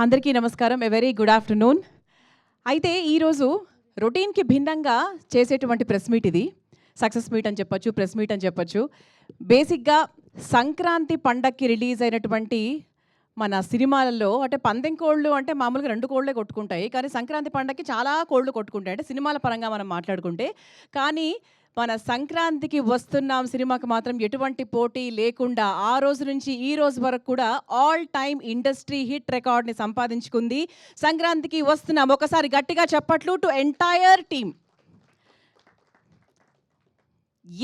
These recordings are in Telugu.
అందరికీ నమస్కారం. A very good afternoon. అయితే ఈరోజు రొటీన్‌కి భిన్నంగా చేసేటువంటి ప్రెస్ మీట్ ఇది. సక్సెస్ మీట్ అని చెప్పొచ్చు, ప్రెస్ మీట్ అని చెప్పొచ్చు. బేసిక్‌గా సంక్రాంతి పండగకి రిలీజ్ అయినటువంటి మన సినిమాలలో అంటే పందెం కోళ్ళు అంటే మామూలుగా 2 కోళ్ళే కొట్టుకుంటాయి. కానీ సంక్రాంతి పండగకి చాలా కోళ్ళు కొట్టుకుంటాయి. అంటే సినిమాల పరంగా మనం మాట్లాడుకుంటే. కానీ మన సంక్రాంతికి వస్తున్నాం సినిమాకి మాత్రం ఎటువంటి పోటీ లేకుండా ఆ రోజు నుంచి ఈ రోజు వరకు కూడా ఆల్ టైమ్ ఇండస్ట్రీ హిట్ రికార్డ్‌ని సంపాదించుకుంది. సంక్రాంతికి వస్తున్నాం. ఒకసారి గట్టిగా చప్పట్లు to entire team.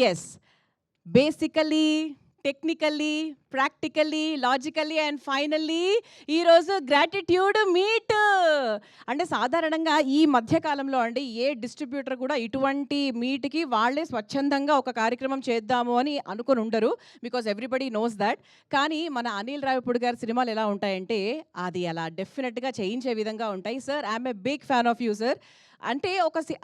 Yes. Basically, technically, practically, logically and finally ఈరోజు గ్రాటిట్యూడ్ మీట్. అంటే సాధారణంగా ఈ మధ్యకాలంలో అండి ఏ డిస్ట్రిబ్యూటర్ కూడా ఇటువంటి మీట్కి వాళ్ళే స్వచ్ఛందంగా ఒక కార్యక్రమం చేద్దాము అని అనుకుని ఉండరు. Because everybody knows that. కానీ మన అనిల్ రావిపూడి గారి సినిమాలు ఎలా ఉంటాయంటే అది అలా డెఫినెట్గా చేయించే విధంగా ఉంటాయి. Sir I'm a big fan of you sir. అంటే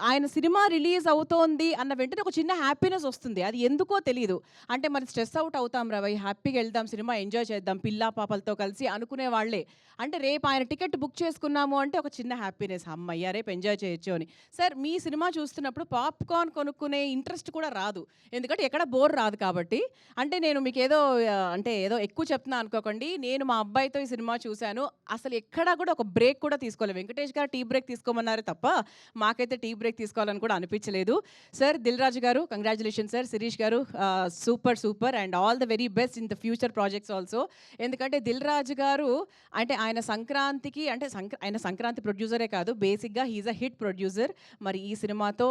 ఆయన సినిమా రిలీజ్ అవుతోంది అన్న వెంటనే ఒక చిన్న హ్యాపీనెస్ వస్తుంది. అది ఎందుకో తెలీదు. అంటే మరి స్ట్రెస్ అవుట్ అవుతాం రవై, హ్యాపీగా వెళ్దాం, సినిమా ఎంజాయ్ చేద్దాం పిల్లా పాపలతో కలిసి అనుకునే వాళ్ళే. అంటే రేపు ఆయన టికెట్ బుక్ చేసుకున్నాము అంటే ఒక చిన్న హ్యాపీనెస్, అమ్మయ్య రేపు ఎంజాయ్ చేయొచ్చు అని. సార్ మీ సినిమా చూస్తున్నప్పుడు పాప్కార్న్ కొనుక్కునే ఇంట్రెస్ట్ కూడా రాదు. ఎందుకంటే ఎక్కడ బోర్ రాదు కాబట్టి. అంటే నేను మీకు ఏదో అంటే ఏదో ఎక్కువ చెప్తున్నా అనుకోకండి. నేను మా అబ్బాయితో ఈ సినిమా చూశాను. అసలు ఎక్కడా కూడా ఒక బ్రేక్ కూడా తీసుకోలేదు. వెంకటేష్ గారు టీ బ్రేక్ తీసుకోమన్నారే తప్ప మాకైతే టీ బ్రేక్ తీసుకోవాలని కూడా అనిపించలేదు. సార్ దిల్ రాజు గారు కంగ్రాచులేషన్ సార్. శిరీష్ గారు super and all the very best in the future projects also. ఎందుకంటే దిల్ రాజు గారు అంటే ఆయన సంక్రాంతికి అంటే ఆయన సంక్రాంతి ప్రొడ్యూసరే కాదు, బేసిక్గా హీఈస్ అ హిట్ ప్రొడ్యూసర్. మరి ఈ సినిమాతో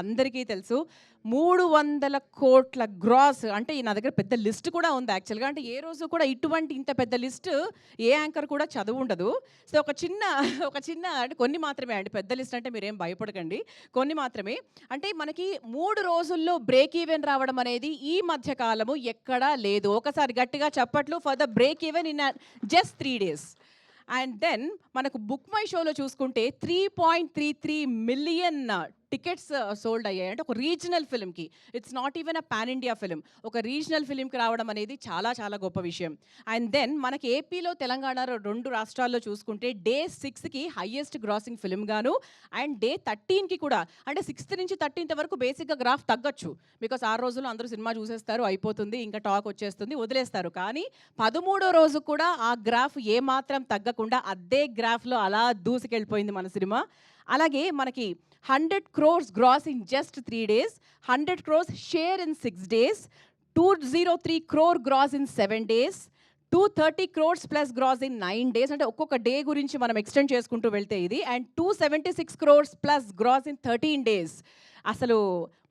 అందరికీ తెలుసు 300 కోట్ల గ్రాస్. అంటే నా దగ్గర పెద్ద లిస్ట్ కూడా ఉంది యాక్చువల్గా. అంటే ఏ రోజు కూడా ఇటువంటి ఇంత పెద్ద లిస్ట్ ఏ యాంకర్ కూడా చదువు ఉండదు. సో ఒక చిన్న అంటే కొన్ని మాత్రమే అండి, పెద్ద లిస్ట్ అంటే మీరేం భయపడకండి, కొన్ని మాత్రమే. అంటే మనకి 3 రోజుల్లో బ్రేక్ ఈవెన్ రావడం అనేది ఈ మధ్య కాలము ఎక్కడా లేదు. ఒకసారి గట్టిగా చప్పట్లు for the break even in just 3 days. And then మనకు బుక్ మై షోలో చూసుకుంటే 3.33 మిలియన్ టికెట్స్ సోల్డ్ అయ్యాయి. అంటే ఒక రీజనల్ ఫిల్మ్కి, it's not even a pan India film, ఒక రీజనల్ ఫిల్మ్కి రావడం అనేది చాలా చాలా గొప్ప విషయం. అండ్ దెన్ మనకి ఏపీలో తెలంగాణలో 2 రాష్ట్రాల్లో చూసుకుంటే డే 6కి హయ్యెస్ట్ గ్రాసింగ్ ఫిల్మ్ గాను అండ్ డే 13కి కూడా. అంటే 6th నుంచి 13th వరకు బేసిక్గా గ్రాఫ్ తగ్గొచ్చు. బికాస్ 6 రోజుల్లో అందరూ సినిమా చూసేస్తారు, అయిపోతుంది, ఇంకా టాక్ వచ్చేస్తుంది, వదిలేస్తారు. కానీ 13వ రోజు కూడా ఆ గ్రాఫ్ ఏమాత్రం తగ్గకుండా అదే గ్రాఫ్లో అలా దూసుకెళ్ళిపోయింది మన సినిమా. అలాగే మనకి 100 crores gross in just 3 days, 100 crores share in 6 days, 203 crore gross in 7 days, 230 crores plus gross in 9 days. అంటే ఒక్కొక్క డే గురించి మనం ఎక్స్టెండ్ చేసుకుంటూ వెళ్తే ఇది. And 276 crores plus gross in 13 days. అసలు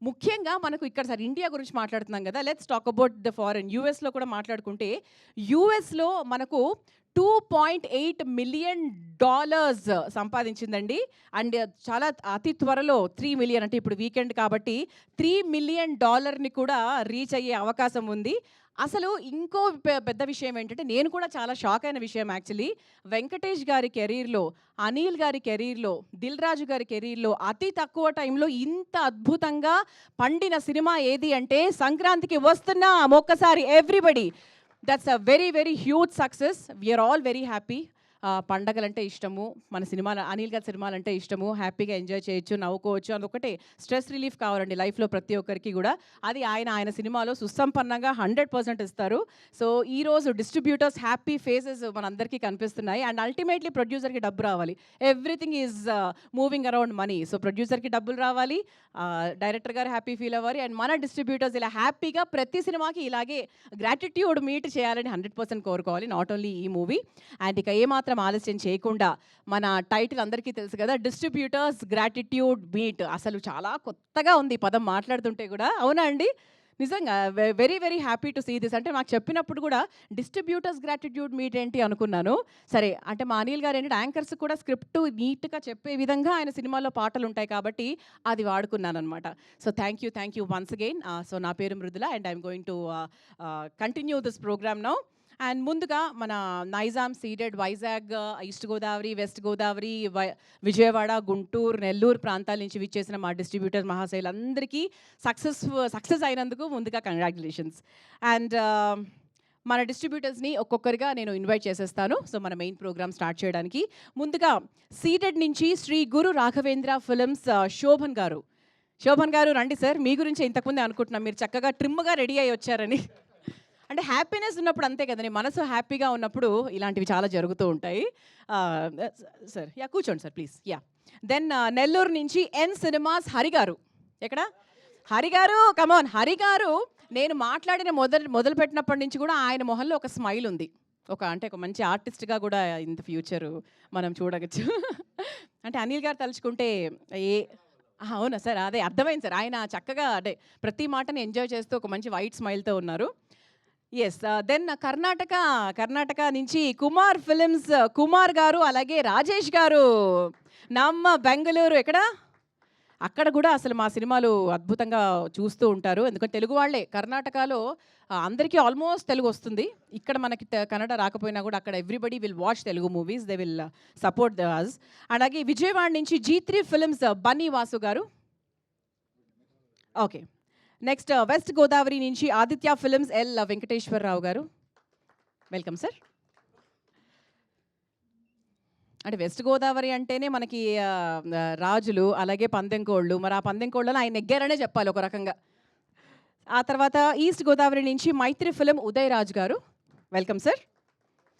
ముఖ్యంగా మనకు ఇక్కడ సార్ ఇండియా గురించి మాట్లాడుతున్నాం కదా, let's talk about the foreign. యూఎస్లో కూడా మాట్లాడుకుంటే యూఎస్లో మనకు $2.8 మిలియన్ సంపాదించిందండి. అండ్ చాలా అతి త్వరలో 3 మిలియన్, అంటే ఇప్పుడు వీకెండ్ కాబట్టి $3 మిలియన్ కూడా రీచ్ అయ్యే అవకాశం ఉంది. అసలు ఇంకో పెద్ద విషయం ఏంటంటే నేను కూడా చాలా షాక్ అయిన విషయం యాక్చువల్లీ, వెంకటేష్ గారి కెరీర్లో, అనిల్ గారి కెరీర్లో, దిల్ రాజు గారి కెరీర్లో అతి తక్కువ టైంలో ఇంత అద్భుతంగా పండిన సినిమా ఏది అంటే సంక్రాంతికి వస్తున్నాం. ఒక్కసారి everybody, that's a very very huge success. We are all very happy. పండగలంటే ఇష్టము, మన సినిమాలు అనిల్ గారి సినిమాలంటే ఇష్టము, హ్యాపీగా ఎంజాయ్ చేయొచ్చు, నవ్వుకోవచ్చు, అదొకటే స్ట్రెస్ రిలీఫ్ కావాలండి లైఫ్లో ప్రతి ఒక్కరికి కూడా. అది ఆయన సినిమాలో సుసంపన్నంగా 100% ఇస్తారు. సో ఈరోజు డిస్ట్రిబ్యూటర్స్ హ్యాపీ ఫేసెస్ మనందరికీ కనిపిస్తున్నాయి. అండ్ అల్టిమేట్లీ ప్రొడ్యూసర్కి డబ్బు రావాలి. Everything is moving around money. So ప్రొడ్యూసర్కి డబ్బులు రావాలి, డైరెక్టర్ గారు హ్యాపీ ఫీల్ అవ్వాలి, అండ్ మన డిస్ట్రిబ్యూటర్స్ ఇలా హ్యాపీగా ప్రతి సినిమాకి ఇలాగే గ్రాటిట్యూడ్ మీట్ చేయాలని 100% కోరుకోవాలి, నాట్ ఓన్లీ ఈ మూవీ. అండ్ ఇక ఏమాత్రం ఆలస్యం చేయకుండా మన టైటిల్ అందరికీ తెలుసు కదా, డిస్ట్రిబ్యూటర్స్ గ్రాటిట్యూడ్ మీట్. అసలు చాలా కొత్తగా ఉంది ఈ పదం మాట్లాడుతుంటే కూడా, అవునా అండి? నిజంగా very very happy to see this. అంటే నాకు చెప్పినప్పుడు కూడా డిస్ట్రిబ్యూటర్స్ గ్రాటిట్యూడ్ మీట్ ఏంటి అనుకున్నాను. సరే అంటే మా అనిల్ గారు ఏంటంటే యాంకర్స్ కూడా స్క్రిప్ట్ నీట్గా చెప్పే విధంగా ఆయన సినిమాలో పాటలు ఉంటాయి కాబట్టి అది వాడుకున్నాను అనమాట. So thank you once again. So నా పేరు Mridula and I'm going to continue this program now. And ముందుగా మన Nizam, Ceded, Vizag, East Godavari, West Godavari, Vijayawada, Guntur, Nellore ప్రాంతాల నుంచి విచ్చేసిన మా డిస్ట్రిబ్యూటర్ మహాశైలందరికీ సక్సెస్ అయినందుకు ముందుగా కంగ్రాచులేషన్స్. అండ్ మన డిస్ట్రిబ్యూటర్స్ని ఒక్కొక్కరిగా నేను ఇన్వైట్ చేసేస్తాను. సో మన మెయిన్ ప్రోగ్రామ్ స్టార్ట్ చేయడానికి ముందుగా సీటెడ్ నుంచి శ్రీ గురు రాఘవేంద్ర ఫిల్మ్స్ శోభన్ గారు. శోభన్ గారు రండి సార్. మీ గురించి ఇంతకుముందే అనుకుంటున్నాం, మీరు చక్కగా ట్రిమ్గా రెడీ అయ్యి వచ్చారని. అంటే హ్యాపీనెస్ ఉన్నప్పుడు అంతే కదండి, మనసు హ్యాపీగా ఉన్నప్పుడు ఇలాంటివి చాలా జరుగుతూ ఉంటాయి. సార్ కూర్చోండి సార్ ప్లీజ్. దెన్ నెల్లూరు నుంచి ఎన్ సినిమాస్ హరి గారు. ఎక్కడ హరి గారు? కమాన్ హరి గారు. నేను మాట్లాడిన మొదలుపెట్టినప్పటి నుంచి కూడా ఆయన మొహంలో ఒక స్మైల్ ఉంది. ఒక మంచి ఆర్టిస్ట్గా కూడా ఇన్ ద ఫ్యూచర్ మనం చూడవచ్చు. అంటే అనిల్ గారు తలుచుకుంటే అవునా సార్, అదే అర్థమైంది సార్. ఆయన చక్కగా అంటే ప్రతి మాటని ఎంజాయ్ చేస్తూ ఒక మంచి వైట్ స్మైల్తో ఉన్నారు. ఎస్. దెన్ కర్ణాటక నుంచి కుమార్ ఫిలిమ్స్ కుమార్ గారు, అలాగే రాజేష్ గారు. నమ్మ బెంగళూరు. ఎక్కడ? అక్కడ కూడా అసలు మా సినిమాలు అద్భుతంగా చూస్తూ ఉంటారు. ఎందుకంటే తెలుగు వాళ్ళే కర్ణాటకలో అందరికీ ఆల్మోస్ట్ తెలుగు వస్తుంది. ఇక్కడ మనకి కన్నడ రాకపోయినా కూడా అక్కడ everybody will watch Telugu movies, they will support us. అలాగే విజయవాడ నుంచి G3 ఫిల్మ్స్ బన్నీ వాసు గారు. ఓకే. నెక్స్ట్ వెస్ట్ గోదావరి నుంచి ఆదిత్య ఫిల్మ్స్ ఎల్ వెంకటేశ్వరరావు గారు. Welcome sir. అంటే వెస్ట్ గోదావరి అంటేనే మనకి రాజులు, అలాగే పందెంకోళ్ళు. మరి ఆ పందెంకోళ్ళలో ఆయన నెగ్గారనే చెప్పాలి ఒక రకంగా. ఆ తర్వాత ఈస్ట్ గోదావరి నుంచి మైత్రి ఫిలిం ఉదయ్ రాజ్ గారు. Welcome sir.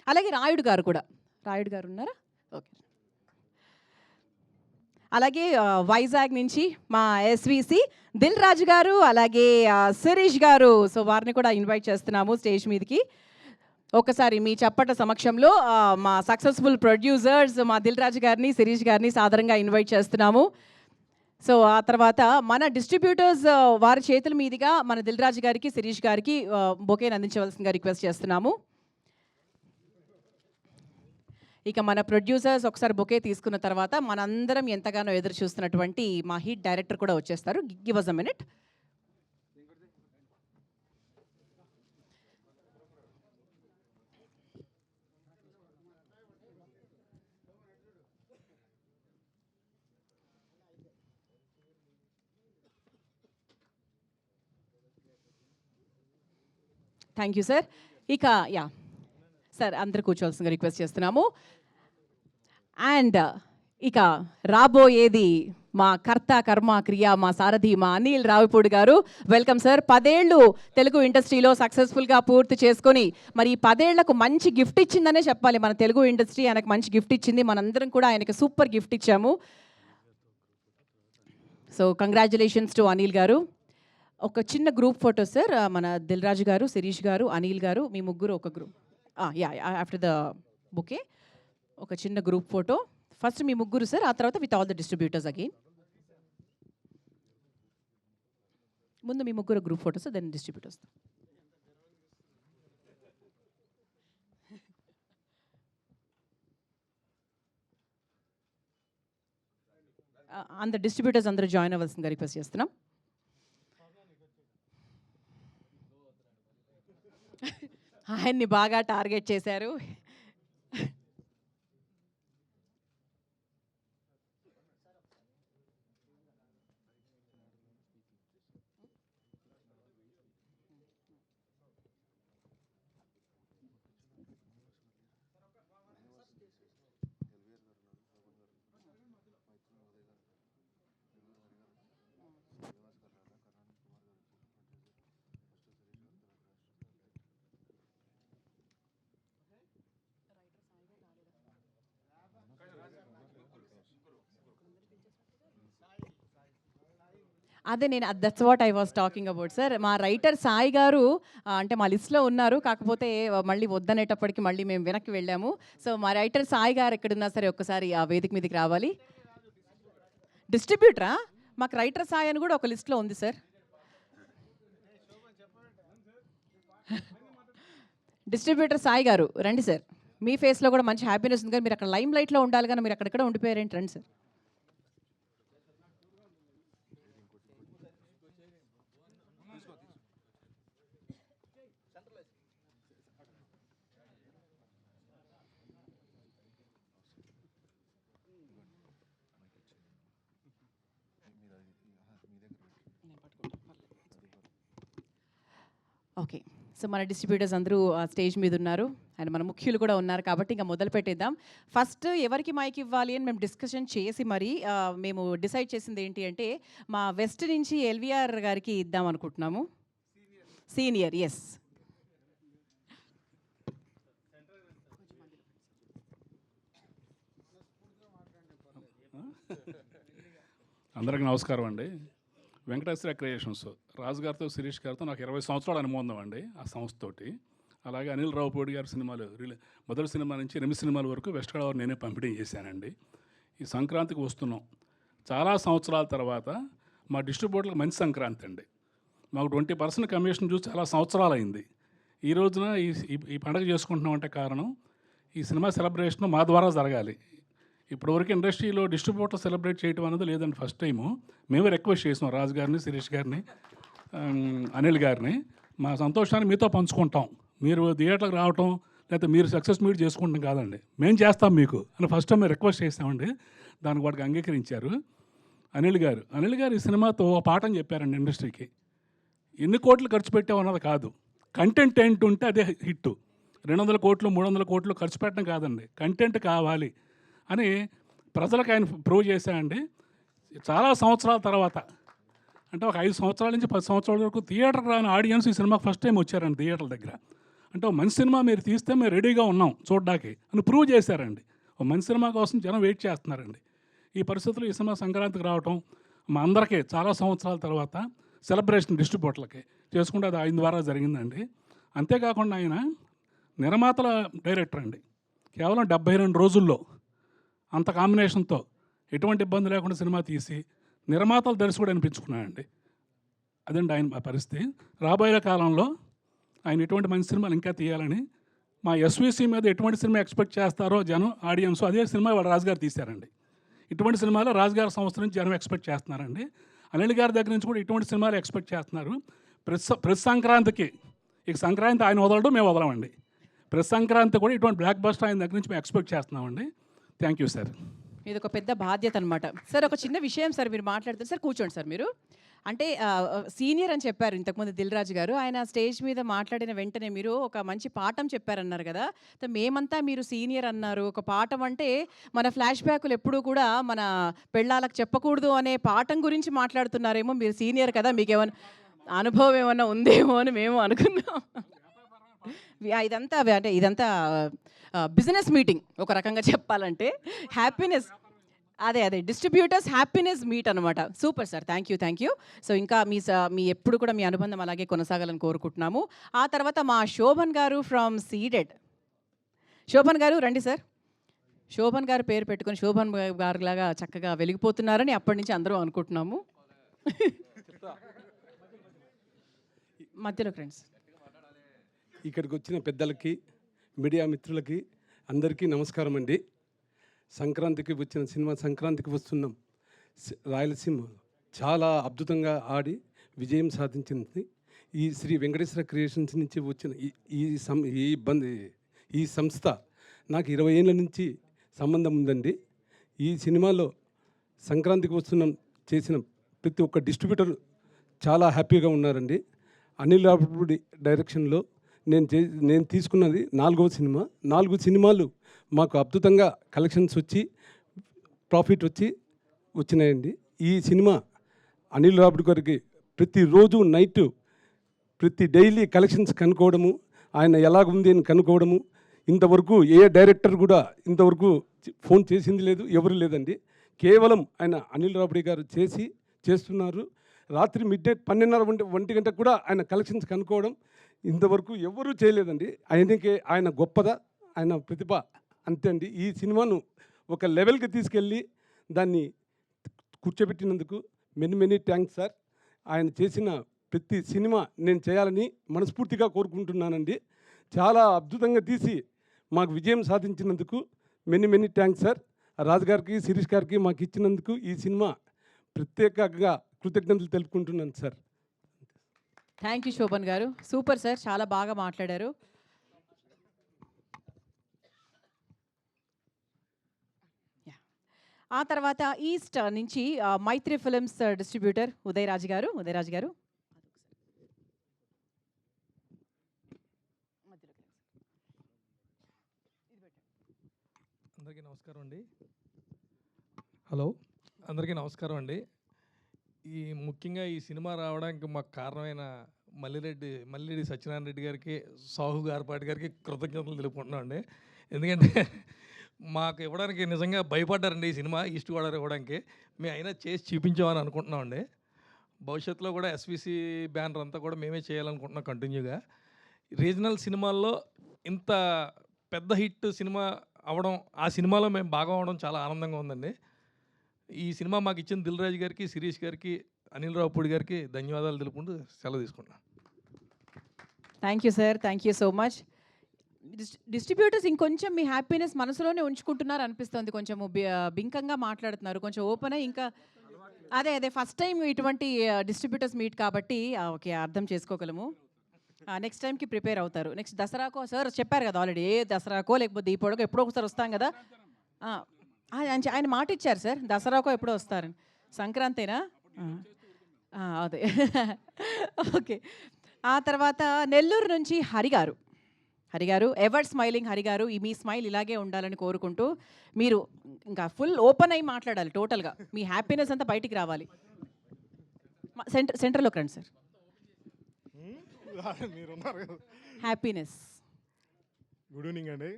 అలాగే రాయుడు గారు కూడా. రాయుడు గారు ఉన్నారా? ఓకే. అలాగే వైజాగ్ నుంచి మా ఎస్విసి దిల్ రాజు గారు, అలాగే శిరీష్ గారు. సో వారిని కూడా ఇన్వైట్ చేస్తున్నాము స్టేజ్ మీదకి. ఒకసారి మీ చప్పట సమక్షంలో మా సక్సెస్ఫుల్ ప్రొడ్యూసర్స్ మా దిల్ రాజు గారిని, శిరీష్ గారిని సాదరంగా ఇన్వైట్ చేస్తున్నాము. సో ఆ తర్వాత మన డిస్ట్రిబ్యూటర్స్ వారి చేతుల మీదుగా మన దిల్ రాజు గారికి, శిరీష్ గారికి బొకేని అందించవలసిందిగా రిక్వెస్ట్ చేస్తున్నాము. ఇక మన ప్రొడ్యూసర్స్ ఒకసారి బొకే తీసుకున్న తర్వాత మనందరం ఎంతగానో ఎదురు చూస్తున్నటువంటి మా హిట్ డైరెక్టర్ కూడా వచ్చేస్తారు. Give us a minute. Thank you sir. ఇక సార్ అందరు కూర్చోవలసిందిగా రిక్వెస్ట్ చేస్తున్నాము. అండ్ ఇక రాబోయేది మా కర్త కర్మ క్రియ, మా సారథి మా అనిల్ రావిపూడి గారు. Welcome sir. 10 ఏళ్ళు తెలుగు ఇండస్ట్రీలో సక్సెస్ఫుల్గా పూర్తి చేసుకొని మరి ఈ 10 ఏళ్లకు మంచి గిఫ్ట్ ఇచ్చిందనే చెప్పాలి. మన తెలుగు ఇండస్ట్రీ ఆయనకు మంచి గిఫ్ట్ ఇచ్చింది. మనందరం కూడా ఆయనకి సూపర్ గిఫ్ట్ ఇచ్చాము. సో కంగ్రాచులేషన్స్ టు అనిల్ గారు. ఒక చిన్న గ్రూప్ ఫోటో సార్. మన దిల్ రాజు గారు, శిరీష్ గారు, అనిల్ గారు, మీ ముగ్గురు ఒక గ్రూప్. ఆఫ్టర్ ద బుకే ఒక చిన్న గ్రూప్ ఫోటో. ఫస్ట్ మీ ముగ్గురు సార్, ఆ తర్వాత with all the distributors again. ముందు మీ ముగ్గురు గ్రూప్ ఫోటోస్, దెన్ డిస్ట్రిబ్యూటర్స్. అందరు డిస్ట్రిబ్యూటర్స్ అందరూ జాయిన్ అవ్వాల్సిందిగా రిక్వెస్ట్ చేస్తున్నాం. ఆయన్ని బాగా టార్గెట్ చేశారు. అదే నేను that's what I was talking about sir. మా రైటర్ సాయి గారు అంటే మా లిస్ట్లో ఉన్నారు, కాకపోతే మళ్ళీ వద్దనేటప్పటికి మళ్ళీ మేము వెనక్కి వెళ్ళాము. సో మా రైటర్ సాయి గారు ఎక్కడున్నా సరే ఒక్కసారి ఆ వేదిక మీదకి రావాలి. డిస్ట్రిబ్యూటరా? మాకు రైటర్ సాయి అని కూడా ఒక లిస్ట్లో ఉంది సార్. డిస్ట్రిబ్యూటర్ సాయి గారు రండి సార్. మీ ఫేస్లో కూడా మంచి హ్యాపీనెస్ ఉంది కానీ మీరు అక్కడ లైమ్ లైట్లో ఉండాలి కానీ మీరు అక్కడెక్కడ ఉండిపోయారేంటి? రండి సార్. ఓకే సో మన డిస్ట్రిబ్యూటర్స్ అందరూ స్టేజ్ మీద ఉన్నారు అండ్ మన ముఖ్యులు కూడా ఉన్నారు కాబట్టి ఇంకా మొదలు పెట్టేద్దాం. ఫస్ట్ ఎవరికి మైక్ ఇవ్వాలి అని మేము డిస్కషన్ చేసి మరి మేము డిసైడ్ చేసింది ఏంటి అంటే మా వెస్ట్ నుంచి ఎల్విఆర్ గారికి ఇద్దాం అనుకుంటున్నాము. Senior, yes. అందరికీ నమస్కారం అండి. వెంకటేశ్వర క్రియేషన్స్ రాజుగారితో శిరీష్ గారితో నాకు 20 సంవత్సరాల అనుబంధం అండి ఆ సంస్థతోటి. అలాగే అనిల్ రావుపూడి గారి సినిమాలు మొదటి సినిమా నుంచి 8 సినిమాల వరకు వెస్ట్ గోదావరి నేనే పంపిణీ చేశానండి. ఈ సంక్రాంతికి వస్తున్నాం. చాలా సంవత్సరాల తర్వాత మా డిస్ట్రిబ్యూటర్లకు మంచి సంక్రాంతి అండి. మాకు 20% కమిషన్ చూసి చాలా సంవత్సరాలు అయింది. ఈ రోజున ఈ పండుగ చేసుకుంటున్నామంటే కారణం ఈ సినిమా సెలబ్రేషన్ మా ద్వారా జరగాలి. ఇప్పటివరకు ఇండస్ట్రీలో డిస్ట్రిబ్యూటర్ సెలబ్రేట్ చేయడం అనేది లేదండి. ఫస్ట్ టైము మేమే రిక్వెస్ట్ చేసాం రాజు గారిని, శిరీష్ గారిని, అనిల్ గారిని. మా సంతోషాన్ని మీతో పంచుకుంటాం. మీరు థియేటర్కి రావటం లేకపోతే మీరు సక్సెస్ మీట్ చేసుకుంటాం కాదండి, మేము చేస్తాం మీకు అని ఫస్ట్ టైం మేము రిక్వెస్ట్ చేసామండి. దానికి వాడికి అంగీకరించారు అనిల్ గారు ఈ సినిమాతో ఒక పాఠం చెప్పారండి ఇండస్ట్రీకి. ఎన్ని కోట్లు ఖర్చు పెట్టామన్నది కాదు, కంటెంట్ ఏంటి ఉంటే అదే హిట్. 200 కోట్లు 300 కోట్లు ఖర్చు పెట్టడం కాదండి, కంటెంట్ కావాలి అని ప్రజలకు ఆయన ప్రూవ్ చేశాయండి. చాలా సంవత్సరాల తర్వాత అంటే ఒక 5 సంవత్సరాల నుంచి 10 సంవత్సరాల వరకు థియేటర్కి రాని ఆడియన్స్ ఈ సినిమాకి ఫస్ట్ టైం వచ్చారండి థియేటర్ల దగ్గర. అంటే ఒక మంచి సినిమా మీరు తీస్తే మేము రెడీగా ఉన్నాం చూడడానికి అని ప్రూవ్ చేశారండి. ఒక మంచి సినిమా కోసం జనం వెయిట్ చేస్తున్నారండి. ఈ పరిస్థితుల్లో ఈ సినిమా సంక్రాంతికి రావటం మా అందరికీ చాలా సంవత్సరాల తర్వాత సెలబ్రేషన్ డిస్ట్రిబ్యూటర్లకి చేసుకుంటే అది ఆయన ద్వారా జరిగిందండి. అంతేకాకుండా ఆయన నిర్మాతల డైరెక్టర్ అండి. కేవలం 72 రోజుల్లో అంత కాంబినేషన్తో ఎటువంటి ఇబ్బంది లేకుండా సినిమా తీసి నిర్మాతలు దర్శకుడు అనిపించుకున్నాడండి. అదండి ఆయన పరిస్థితి. రాబోయే కాలంలో ఆయన ఎటువంటి మంచి సినిమాలు ఇంకా తీయాలని మా ఎస్విసి మీద ఎటువంటి సినిమా ఎక్స్పెక్ట్ చేస్తారో జనం ఆడియన్స్ అదే సినిమా వాళ్ళు రాజుగారు తీశారండి. ఇటువంటి సినిమాలు రాజుగారి సంస్థ నుంచి జనం ఎక్స్పెక్ట్ చేస్తున్నారండి. అనిల్ గారి దగ్గర నుంచి కూడా ఇటువంటి సినిమాలు ఎక్స్పెక్ట్ చేస్తున్నారు. ప్రతి సంక్రాంతికి ఇక సంక్రాంతి ఆయన వదలడం మేము వదలమండి. ప్రతి సంక్రాంతి కూడా ఇటువంటి బ్లాక్ బస్టర్ ఆయన దగ్గర నుంచి మేము ఎక్స్పెక్ట్ చేస్తున్నామండి. Thank you sir. ఇది ఒక పెద్ద బాధ్యత అనమాట సార్. ఒక చిన్న విషయం సార్, మీరు మాట్లాడుతారు సార్, కూర్చోండి సార్. మీరు అంటే సీనియర్ అని చెప్పారు ఇంతకుముందు దిల్ రాజు గారు. ఆయన స్టేజ్ మీద మాట్లాడిన వెంటనే మీరు ఒక మంచి పాఠం చెప్పారన్నారు కదా. మేమంతా మీరు సీనియర్ అన్నారు. ఒక పాఠం అంటే మన ఫ్లాష్ బ్యాకులు ఎప్పుడూ కూడా మన పెళ్ళాలకు చెప్పకూడదు అనే పాఠం గురించి మాట్లాడుతున్నారేమో. మీరు సీనియర్ కదా, మీకు ఏమైనా అనుభవం ఏమైనా ఉందేమో అని మేము అనుకున్నాం. ఇదంతా బిజినెస్ మీటింగ్ ఒక రకంగా చెప్పాలంటే. హ్యాపీనెస్, అదే డిస్ట్రిబ్యూటర్స్ హ్యాపీనెస్ మీట్ అనమాట. Super sir, thank you. So ఇంకా మీ ఎప్పుడు కూడా మీ అనుబంధం అలాగే కొనసాగాలని కోరుకుంటున్నాము. ఆ తర్వాత మా శోభన్ గారు ఫ్రమ్ సీడెడ్. శోభన్ గారు రండి సార్. శోభన్ గారు పేరు పెట్టుకొని శోభన్ గారు లాగా చక్కగా వెలిగిపోతున్నారని అప్పటి నుంచి అందరూ అనుకుంటున్నాము. మధ్యలో ఫ్రెండ్స్, ఇక్కడికి వచ్చిన పెద్దలకి, మీడియా మిత్రులకి అందరికీ నమస్కారం అండి. సంక్రాంతికి వచ్చిన సినిమా సంక్రాంతికి వస్తున్నాం. రాయలసీమ చాలా అద్భుతంగా ఆడి విజయం సాధించింది. ఈ శ్రీ వెంకటేశ్వర క్రియేషన్స్ నుంచి వచ్చిన ఈ సంస్థ నాకు 20 ఏళ్ళ నుంచి సంబంధం ఉందండి. ఈ సినిమాలో సంక్రాంతికి వస్తున్నాం చేసిన ప్రతి ఒక్క డిస్ట్రిబ్యూటర్ చాలా హ్యాపీగా ఉన్నారండి. అనిల్ రావుపూడి డైరెక్షన్లో నేను తీసుకున్నది 4వ సినిమా. 4 సినిమాలు మాకు అద్భుతంగా కలెక్షన్స్ వచ్చి ప్రాఫిట్ వచ్చినాయండి. ఈ సినిమా అనిల్ రావుపూడి గారికి ప్రతిరోజు నైట్ డైలీ కలెక్షన్స్ కనుక్కోవడము, ఆయన ఎలాగుంది అని కనుక్కోవడము. ఇంతవరకు ఏ డైరెక్టర్ కూడా ఇంతవరకు ఫోన్ చేసింది లేదు, ఎవరు లేదండి. కేవలం ఆయన అనిల్ రావుపూడి గారు చేస్తున్నారు. రాత్రి మిడ్నైట్ 12:30 1 గంటకు కూడా ఆయన కలెక్షన్స్ కనుక్కోవడం ఇంతవరకు ఎవరూ చేయలేదండి. ఆయన గొప్పదా, ఆయన ప్రతిభ అంతే అండి. ఈ సినిమాను ఒక లెవెల్కి తీసుకెళ్ళి దాన్ని కూర్చోబెట్టినందుకు మెనీ థ్యాంక్స్ సార్. ఆయన చేసిన ప్రతి సినిమా నేను చేయాలని మనస్ఫూర్తిగా కోరుకుంటున్నానండి. చాలా అద్భుతంగా తీసి మాకు విజయం సాధించినందుకు మెనీ థ్యాంక్స్ సార్. రాజుగారికి, శిరీష్ గారికి మాకు ఇచ్చినందుకు ఈ సినిమా ప్రత్యేకంగా కృతజ్ఞతలు తెలుపుకుంటున్నాను సార్. థ్యాంక్ యూ శోభన్ గారు, సూపర్ సార్, చాలా బాగా మాట్లాడారు. ఆ తర్వాత ఈస్ట్ నుంచి మైత్రి ఫిలిమ్స్ డిస్ట్రిబ్యూటర్ ఉదయరాజు గారు. అందరికీ నమస్కారం అండి. హలో, అందరికీ నమస్కారం అండి. ముఖ్యంగా ఈ సినిమా రావడానికి మాకు కారణమైన మల్లిరెడ్డి సత్యనారాయణ రెడ్డి గారికి, సాహు గారపాటి గారికి కృతజ్ఞతలు తెలుపుకుంటున్నాం అండి. ఎందుకంటే మాకు ఇవ్వడానికి నిజంగా భయపడ్డారండి ఈ సినిమా ఈస్ట్ గోదావరి ఇవ్వడానికి. మేము అయినా చేసి చూపించామని అనుకుంటున్నామండి. భవిష్యత్తులో కూడా ఎస్విసి బ్యానర్ అంతా కూడా మేమే చేయాలనుకుంటున్నాం కంటిన్యూగా. రీజనల్ సినిమాల్లో ఇంత పెద్ద హిట్ సినిమా అవ్వడం, ఆ సినిమాలో మేము భాగం అవ్వడం చాలా ఆనందంగా ఉందండి. ఈ సినిమా మాకు ఇచ్చిన దిల్ రాజు గారికి, శిరీష్ గారికి, అనిల్ రావుపూడి గారికి ధన్యవాదాలు తెలుపుకుంటూ సెలవు తీసుకుంటున్నాను. Thank you sir, thank you so much. Distributors ఇంకొంచెం మీ హ్యాపీనెస్ మనసులోనే ఉంచుకుంటున్నారు అనిపిస్తుంది. కొంచెం బింకంగా మాట్లాడుతున్నారు, కొంచెం ఓపెన్ అయ్యి ఇంకా అదే ఫస్ట్ టైం ఇటువంటి డిస్ట్రిబ్యూటర్స్ మీట్ కాబట్టి ఓకే, అర్థం చేసుకోగలము. నెక్స్ట్ టైంకి ప్రిపేర్ అవుతారు. నెక్స్ట్ దసరాకో సార్ చెప్పారు కదా ఆల్రెడీ, ఏ దసరాకో లేకపోతే దీపావళికో ఎప్పుడో ఒకసారి వస్తాం కదా. ఆయన మాట ఇచ్చారు సార్, దసరాకో ఎప్పుడో వస్తారని. సంక్రాంతేనా? అదే ఓకే. ఆ తర్వాత నెల్లూరు నుంచి హరిగారు ఎవర్ స్మైలింగ్ హరిగారు, మీ స్మైల్ ఇలాగే ఉండాలని కోరుకుంటూ మీరు ఇంకా ఫుల్ ఓపెన్ అయి మాట్లాడాలి. టోటల్గా మీ హ్యాపీనెస్ అంతా బయటికి రావాలి. సెంటర్లోకి రండి సార్. మీరున్నారు కదా. హ్యాపీనెస్. గుడ్ ఈవినింగ్ అండి.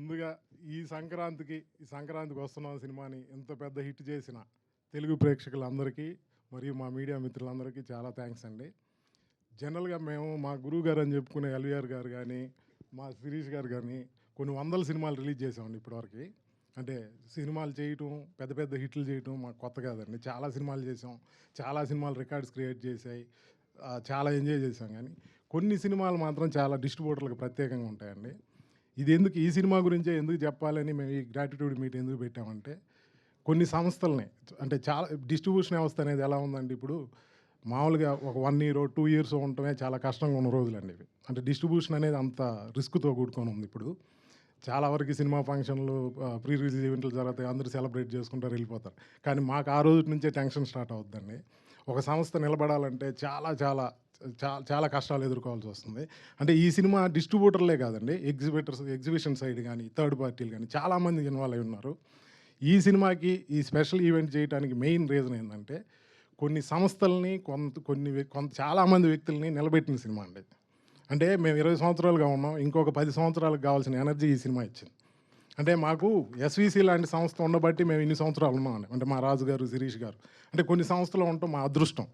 ముందుగా ఈ సంక్రాంతికి వస్తున్న సినిమాని ఎంత పెద్ద హిట్ చేసిన తెలుగు ప్రేక్షకులందరికీ మరియు మా మీడియా మిత్రులందరికీ చాలా థ్యాంక్స్ అండి. జనరల్గా మేము మా గురువు గారు అని చెప్పుకునే ఎల్వీఆర్ గారు కానీ, మా శిరీష్ గారు కానీ కొన్ని వందల సినిమాలు రిలీజ్ చేసామండి ఇప్పటివరకు. అంటే సినిమాలు చేయటం, పెద్ద పెద్ద హిట్లు చేయటం మాకు కొత్త కాదండి. చాలా సినిమాలు చేసాం, చాలా సినిమాలు రికార్డ్స్ క్రియేట్ చేసాయి, చాలా ఎంజాయ్ చేసాం. కానీ కొన్ని సినిమాలు మాత్రం చాలా డిస్ట్రిబ్యూటర్లకు ప్రత్యేకంగా ఉంటాయండి. ఈ సినిమా గురించే ఎందుకు చెప్పాలని మేము ఈ గ్రాటిట్యూడ్ మీట్ ఎందుకు పెట్టామంటే, కొన్ని సంస్థలని అంటే చాలా డిస్ట్రిబ్యూషన్ వ్యవస్థ అనేది ఎలా ఉందండి, ఇప్పుడు మామూలుగా ఒక 1 year 2 years ఉండటమే చాలా కష్టంగా ఉన్న రోజులండి ఇవి. అంటే డిస్ట్రిబ్యూషన్ అనేది అంత రిస్క్తో కూడుకొని ఉంది. ఇప్పుడు చాలా వరకు సినిమా ఫంక్షన్లు, ప్రీ రిలీజ్ ఈవెంట్లు జరుగుతాయి, అందరూ సెలబ్రేట్ చేసుకుంటారు, వెళ్ళిపోతారు. కానీ మాకు ఆ రోజు నుంచే టెన్షన్ స్టార్ట్ అవుతుందండి. ఒక సంస్థ నిలబడాలంటే చాలా చాలా చాలా కష్టాలు ఎదుర్కోవాల్సి వస్తుంది. అంటే ఈ సినిమా డిస్ట్రిబ్యూటర్లే కాదండి, ఎగ్జిబిషన్ సైడ్ కానీ, థర్డ్ పార్టీలు కానీ చాలామంది ఇన్వాల్వ్ అయి ఉన్నారు. ఈ సినిమాకి ఈ స్పెషల్ ఈవెంట్ చేయడానికి మెయిన్ రీజన్ ఏంటంటే, కొన్ని సంస్థల్ని చాలామంది వ్యక్తుల్ని నిలబెట్టిన సినిమా అండి. అంటే మేము 20 సంవత్సరాలుగా ఉన్నాం, ఇంకొక 10 సంవత్సరాలకు కావాల్సిన ఎనర్జీ ఈ సినిమా ఇచ్చింది. అంటే మాకు ఎస్విసి లాంటి సంస్థ ఉండబట్టి మేము ఇన్ని సంవత్సరాలు ఉన్నామండి. అంటే మా రాజు గారు, శిరీష్ గారు, అంటే కొన్ని సంస్థలు ఉండటం మా అదృష్టం.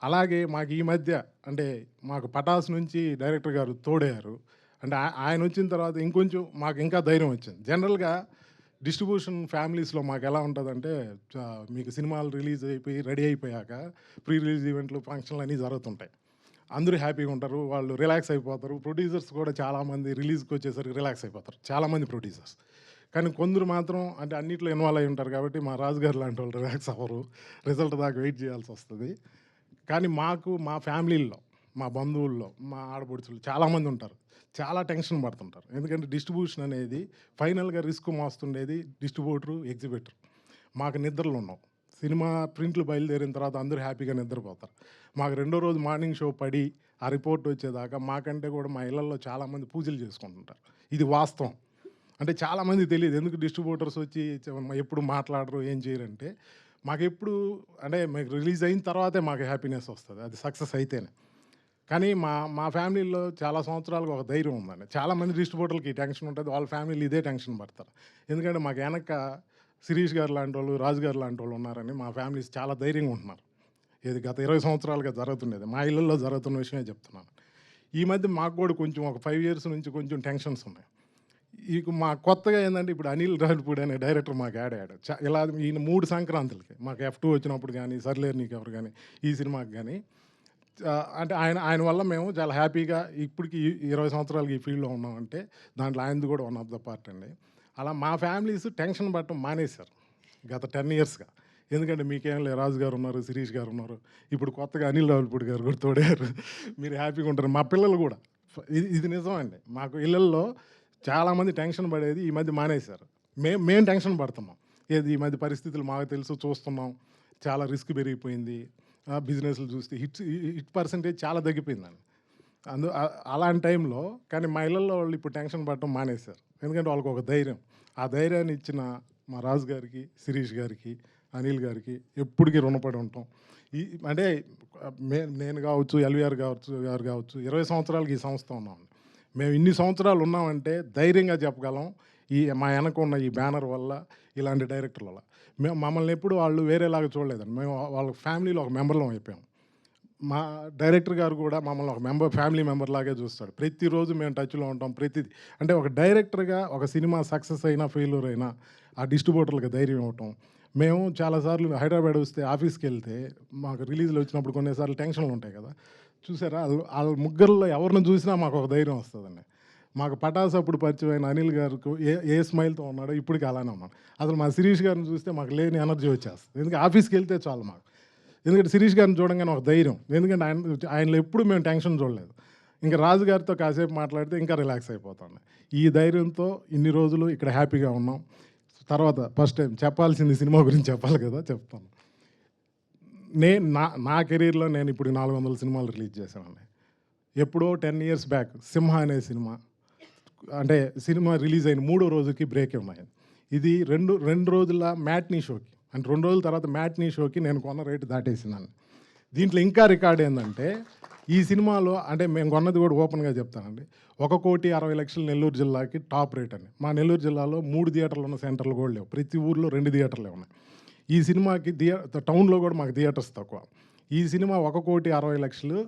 అలాగే మాకు ఈ మధ్య అంటే మాకు పటాస్ నుంచి డైరెక్టర్ గారు తోడయ్యారు. అంటే ఆయన వచ్చిన తర్వాత ఇంకొంచెం మాకు ఇంకా ధైర్యం వచ్చింది. జనరల్గా డిస్ట్రిబ్యూషన్ ఫ్యామిలీస్లో మాకు ఎలా ఉంటుందంటే, మీకు సినిమాలు రిలీజ్ అయిపోయి రెడీ అయిపోయాక ప్రీ రిలీజ్ ఈవెంట్లు, ఫంక్షన్లు అన్నీ జరుగుతుంటాయి. అందరూ హ్యాపీగా ఉంటారు, వాళ్ళు రిలాక్స్ అయిపోతారు. ప్రొడ్యూసర్స్ కూడా చాలామంది రిలీజ్కి వచ్చేసరికి రిలాక్స్ అయిపోతారు, చాలామంది ప్రొడ్యూసర్స్. కానీ కొందరు మాత్రం అంటే అన్నింటిలో ఇన్వాల్వ్ అయి ఉంటారు కాబట్టి మా రాజుగారు లాంటి వాళ్ళు రిలాక్స్ అవ్వరు, రిజల్ట్ దాకా వెయిట్ చేయాల్సి వస్తుంది. కానీ మాకు మా ఫ్యామిలీల్లో, మా బంధువుల్లో, మా ఆడపడుచులు చాలామంది ఉంటారు, చాలా టెన్షన్ పడుతుంటారు. ఎందుకంటే డిస్ట్రిబ్యూషన్ అనేది ఫైనల్గా రిస్క్ మోస్తుండేది డిస్ట్రిబ్యూటరు, ఎగ్జిబిటర్. మాకు నిద్రలు ఉన్నాం. సినిమా ప్రింట్లు బయలుదేరిన తర్వాత అందరూ హ్యాపీగా నిద్రపోతారు. మాకు రెండో రోజు మార్నింగ్ షో పడి ఆ రిపోర్ట్ వచ్చేదాకా మాకంటే కూడా మా ఇళ్లలో చాలామంది పూజలు చేసుకుంటుంటారు. ఇది వాస్తవం. అంటే చాలామంది తెలియదు ఎందుకు డిస్ట్రిబ్యూటర్స్ వచ్చి ఎప్పుడు మాట్లాడరు, ఏం చేయరంటే, మాకెప్పుడు అంటే మీకు రిలీజ్ అయిన తర్వాతే మాకు హ్యాపీనెస్ వస్తుంది, అది సక్సెస్ అయితేనే. కానీ మా ఫ్యామిలీలో చాలా సంవత్సరాలుగా ఒక ధైర్యం ఉందండి. చాలామంది డిస్ట్రిబ్యూటర్లకి టెన్షన్ ఉంటుంది, వాళ్ళ ఫ్యామిలీలు ఇదే టెన్షన్ పడతారు. ఎందుకంటే మాకు వెనక శిరీష్ గారు లాంటి వాళ్ళు, రాజు గారు లాంటి వాళ్ళు ఉన్నారని మా ఫ్యామిలీస్ చాలా ధైర్యంగా ఉంటున్నారు. ఇది గత 20 సంవత్సరాలుగా జరుగుతుండేది, మా ఇళ్ళల్లో జరుగుతున్న విషయమే చెప్తున్నాను. ఈ మధ్య మాకు కూడా కొంచెం ఒక 5 years నుంచి కొంచెం టెన్షన్స్ ఉన్నాయి. మా కొత్తగా ఏంటంటే, ఇప్పుడు అనిల్ రావుపూడి అనే డైరెక్టర్ మాకు యాడ్ అయ్యాడు. ఇలా ఈయన 3 సంక్రాంతులకి మాకు F2 వచ్చినప్పుడు కానీ, సర్లేరు నీకు ఎవరు కానీ, ఈ సినిమాకి కానీ, అంటే ఆయన వల్ల మేము చాలా హ్యాపీగా ఇప్పటికి 20 సంవత్సరాలకి ఈ ఫీల్డ్లో ఉన్నామంటే దాంట్లో ఆయనది కూడా వన్ ఆఫ్ ద పార్ట్ అండి. అలా మా ఫ్యామిలీస్ టెన్షన్ పడటం మానేశారు గత 10 yearsగా. ఎందుకంటే మీకేం లేదు, రాజు గారు ఉన్నారు, శిరీష్ గారు ఉన్నారు, ఇప్పుడు కొత్తగా అనిల్ రావుపూడి గారు కూడా తోడారు, మీరు హ్యాపీగా ఉంటారు. మా పిల్లలు కూడా ఇది నిజం అండి. మాకు ఇళ్ళల్లో చాలామంది టెన్షన్ పడేది ఈ మధ్య మానేశారు. మేము టెన్షన్ పడుతున్నాం. ఈ మధ్య పరిస్థితులు మాకు తెలుసు, చూస్తున్నాం, చాలా రిస్క్ పెరిగిపోయింది. బిజినెస్లు చూస్తే హిట్ పర్సెంటేజ్ చాలా తగ్గిపోయిందండి. అలాంటి టైంలో కానీ మా ఇళ్ళల్లో వాళ్ళు ఇప్పుడు టెన్షన్ పడటం మానేశారు. ఎందుకంటే వాళ్ళకి ఒక ధైర్యం. ఆ ధైర్యాన్ని ఇచ్చిన మా రాజు గారికి, శిరీష్ గారికి, అనిల్ గారికి ఎప్పటికీ రుణపడి ఉంటాం. ఈ అంటే నేను కావచ్చు, ఎల్వీఆర్ గారు కావచ్చు 20 సంవత్సరాలకి ఈ సంస్థ ఉన్నాం. మేము ఇన్ని సంవత్సరాలు ఉన్నామంటే ధైర్యంగా చెప్పగలం. మా వెనక ఉన్న ఈ బ్యానర్ వల్ల, ఇలాంటి డైరెక్టర్ల వల్ల. మమ్మల్ని ఎప్పుడు వాళ్ళు వేరేలాగా చూడలేదండి. మేము వాళ్ళ ఫ్యామిలీలో ఒక మెంబర్లం అయిపోయాం. మా డైరెక్టర్ గారు కూడా మమ్మల్ని ఒక ఫ్యామిలీ మెంబర్ లాగే చూస్తాడు. ప్రతిరోజు మేము టచ్లో ఉంటాం. ప్రతిదీ అంటే ఒక డైరెక్టర్గా ఒక సినిమా సక్సెస్ అయినా ఫెయిల్యూర్ అయినా ఆ డిస్ట్రిబ్యూటర్లకు ధైర్యం ఇవ్వటం. మేము చాలాసార్లు హైదరాబాద్ వస్తే ఆఫీస్కి వెళ్తే మాకు రిలీజ్లు వచ్చినప్పుడు కొన్నిసార్లు టెన్షన్లు ఉంటాయి కదా. చూసారా వాళ్ళ ముగ్గురులో ఎవరిని చూసినా మాకు ఒక ధైర్యం వస్తుందండి. మాకు పటాస్ అప్పుడు పరిచయమైన అనిల్ గారికి ఏ స్మైల్తో ఉన్నాడో ఇప్పటికీ అలానే ఉన్నాడు. అసలు మా శిరీష్ గారిని చూస్తే మాకు లేని ఎనర్జీ వచ్చేస్తుంది. ఎందుకంటే ఆఫీస్కి వెళ్తే చాలు మాకు. ఎందుకంటే శిరీష్ గారిని చూడంగానే ఒక ధైర్యం. ఎందుకంటే ఆయనలో ఎప్పుడు మేము టెన్షన్ చూడలేదు. ఇంకా రాజు గారితో కాసేపు మాట్లాడితే ఇంకా రిలాక్స్ అయిపోతాం. ఈ ధైర్యంతో ఇన్ని రోజులు ఇక్కడ హ్యాపీగా ఉన్నాం. తర్వాత ఫస్ట్ టైం చెప్పాల్సింది సినిమా గురించి చెప్పాలి కదా, చెప్తాను. నా కెరీర్లో నేను ఇప్పుడు 400 సినిమాలు రిలీజ్ చేశానండి. ఎప్పుడో 10 years బ్యాక్ సింహ అనే సినిమా అంటే సినిమా రిలీజ్ అయిన 3వ రోజుకి బ్రేక్ ఉన్నాయి. ఇది రెండు రోజుల మ్యాట్నీ షోకి, అంటే 2 రోజుల తర్వాత మ్యాట్నీ షోకి నేను కొన్న రేటు దాటేసినాను. దీంట్లో ఇంకా రికార్డ్ ఏంటంటే ఈ సినిమాలో అంటే మేము కొన్నది కూడా ఓపెన్గా చెప్తానండి. 1,60,00,000 నెల్లూరు జిల్లాకి టాప్ రేట్ అండి. మా నెల్లూరు జిల్లాలో 3 థియేటర్లు ఉన్న సెంటర్లు కూడా లేవు. ప్రతి ఊర్లో 2 థియేటర్లే ఉన్నాయి. ఈ సినిమాకి టౌన్లో కూడా మాకు థియేటర్స్ తక్కువ. ఈ సినిమా 1,60,00,000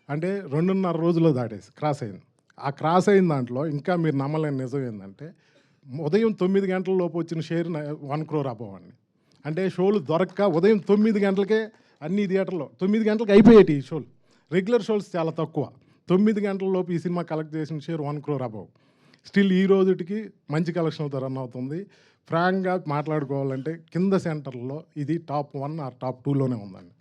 అంటే 2.5 రోజుల్లో దాటేసి క్రాస్ అయింది. ఆ క్రాస్ అయిన దాంట్లో ఇంకా మీరు నమ్మలేని నిజం ఏంటంటే ఉదయం 9 గంటల లోపు వచ్చిన షేర్ 1 crore అబవ్ అండి. అంటే షోలు దొరక్క ఉదయం 9 గంటలకే అన్ని థియేటర్లో 9 గంటలకు అయిపోయేటి ఈ షోలు. రెగ్యులర్ షోస్ చాలా తక్కువ. 9 గంటల లోపు ఈ సినిమా కలెక్ట్ చేసిన షేర్ 1 crore అబవ్. స్టిల్ ఈ రోజుకి మంచి కలెక్షన్తో రన్ అవుతుంది. ఫ్రాంక్గా మాట్లాడుకోవాలంటే కింద సెంటర్లో ఇది టాప్ 1 ఆర్ టాప్ 2లోనే ఉందండి.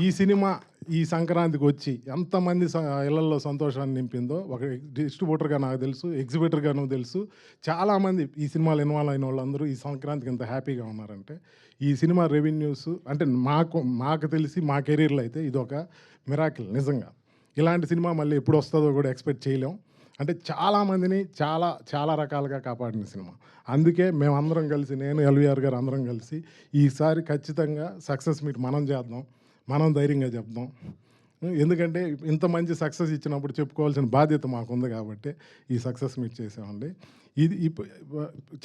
ఈ సినిమా ఈ సంక్రాంతికి వచ్చి ఎంతమంది ఇళ్లలో సంతోషాన్ని నింపిందో ఒక డిస్ట్రిబ్యూటర్గా నాకు తెలుసు, ఎగ్జిబిటర్గాను తెలుసు. చాలామంది ఈ సినిమాలో ఇన్వాల్వ్ అయిన వాళ్ళందరూ ఈ సంక్రాంతికి ఎంత హ్యాపీగా ఉన్నారంటే ఈ సినిమా రెవెన్యూస్ అంటే మాకు తెలిసి మా కెరీర్లో అయితే ఇది ఒక మిరాకిల్ నిజంగా. ఇలాంటి సినిమా మళ్ళీ ఎప్పుడు వస్తుందో కూడా ఎక్స్పెక్ట్ చేయలేం. అంటే చాలామందిని చాలా రకాలుగా కాపాడిన సినిమా. అందుకే మేమందరం కలిసి, నేను ఎల్వీఆర్ గారు అందరం కలిసి ఈసారి ఖచ్చితంగా సక్సెస్ మీట్ మనం చేద్దాం, మనం ధైర్యంగా చెప్దాం. ఎందుకంటే ఇంత మంచి సక్సెస్ ఇచ్చినప్పుడు చెప్పుకోవాల్సిన బాధ్యత మాకుంది కాబట్టి ఈ సక్సెస్ మీట్ చేసామండి. ఇది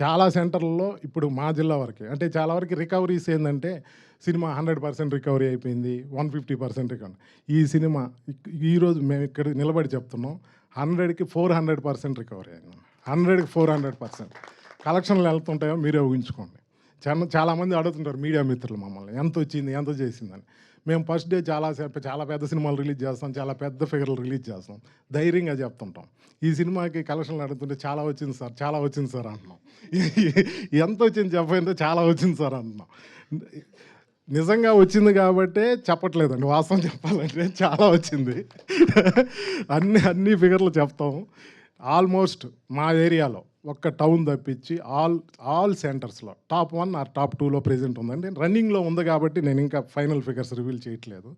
చాలా సెంటర్లలో ఇప్పుడు మా జిల్లా వరకే అంటే చాలా వరకు రికవరీస్ ఏంటంటే సినిమా 100% రికవరీ అయిపోయింది, 150% రికవరీ. ఈ సినిమా ఈరోజు మేము ఇక్కడ నిలబడి చెప్తున్నాం 100కి 400% రికవరీ అయింది. 100కి 400% కలెక్షన్లు వెళ్తుంటాయో మీరే ఊహించుకోండి. చాలామంది అడుగుతుంటారు మీడియా మిత్రులు మమ్మల్ని ఎంత వచ్చింది, ఎంత చేసిందని. మేము ఫస్ట్ డే చాలా పెద్ద సినిమాలు రిలీజ్ చేస్తాం, చాలా పెద్ద ఫిగర్లు రిలీజ్ చేస్తాం, ధైర్యంగా చెప్తుంటాం. ఈ సినిమాకి కలెక్షన్లు అడుగుతుంటే చాలా వచ్చింది సార్ అంటున్నాం. ఎంత వచ్చింది చెప్పంటే చాలా వచ్చింది సార్ అంటున్నాం. నిజంగా వచ్చింది కాబట్టే చెప్పట్లేదండి, వాస్తవం చెప్పాలంటే చాలా వచ్చింది. అన్ని ఫిగర్లు చెప్తాం. ఆల్మోస్ట్ మా ఏరియాలో ఒక్క టౌన్ తప్పించి ఆల్ సెంటర్స్లో టాప్ 1 ఆర్ టాప్ 2లో ప్రెజెంట్ ఉందండి. రన్నింగ్లో ఉంది కాబట్టి నేను ఇంకా ఫైనల్ ఫిగర్స్ రివీల్ చేయట్లేదు.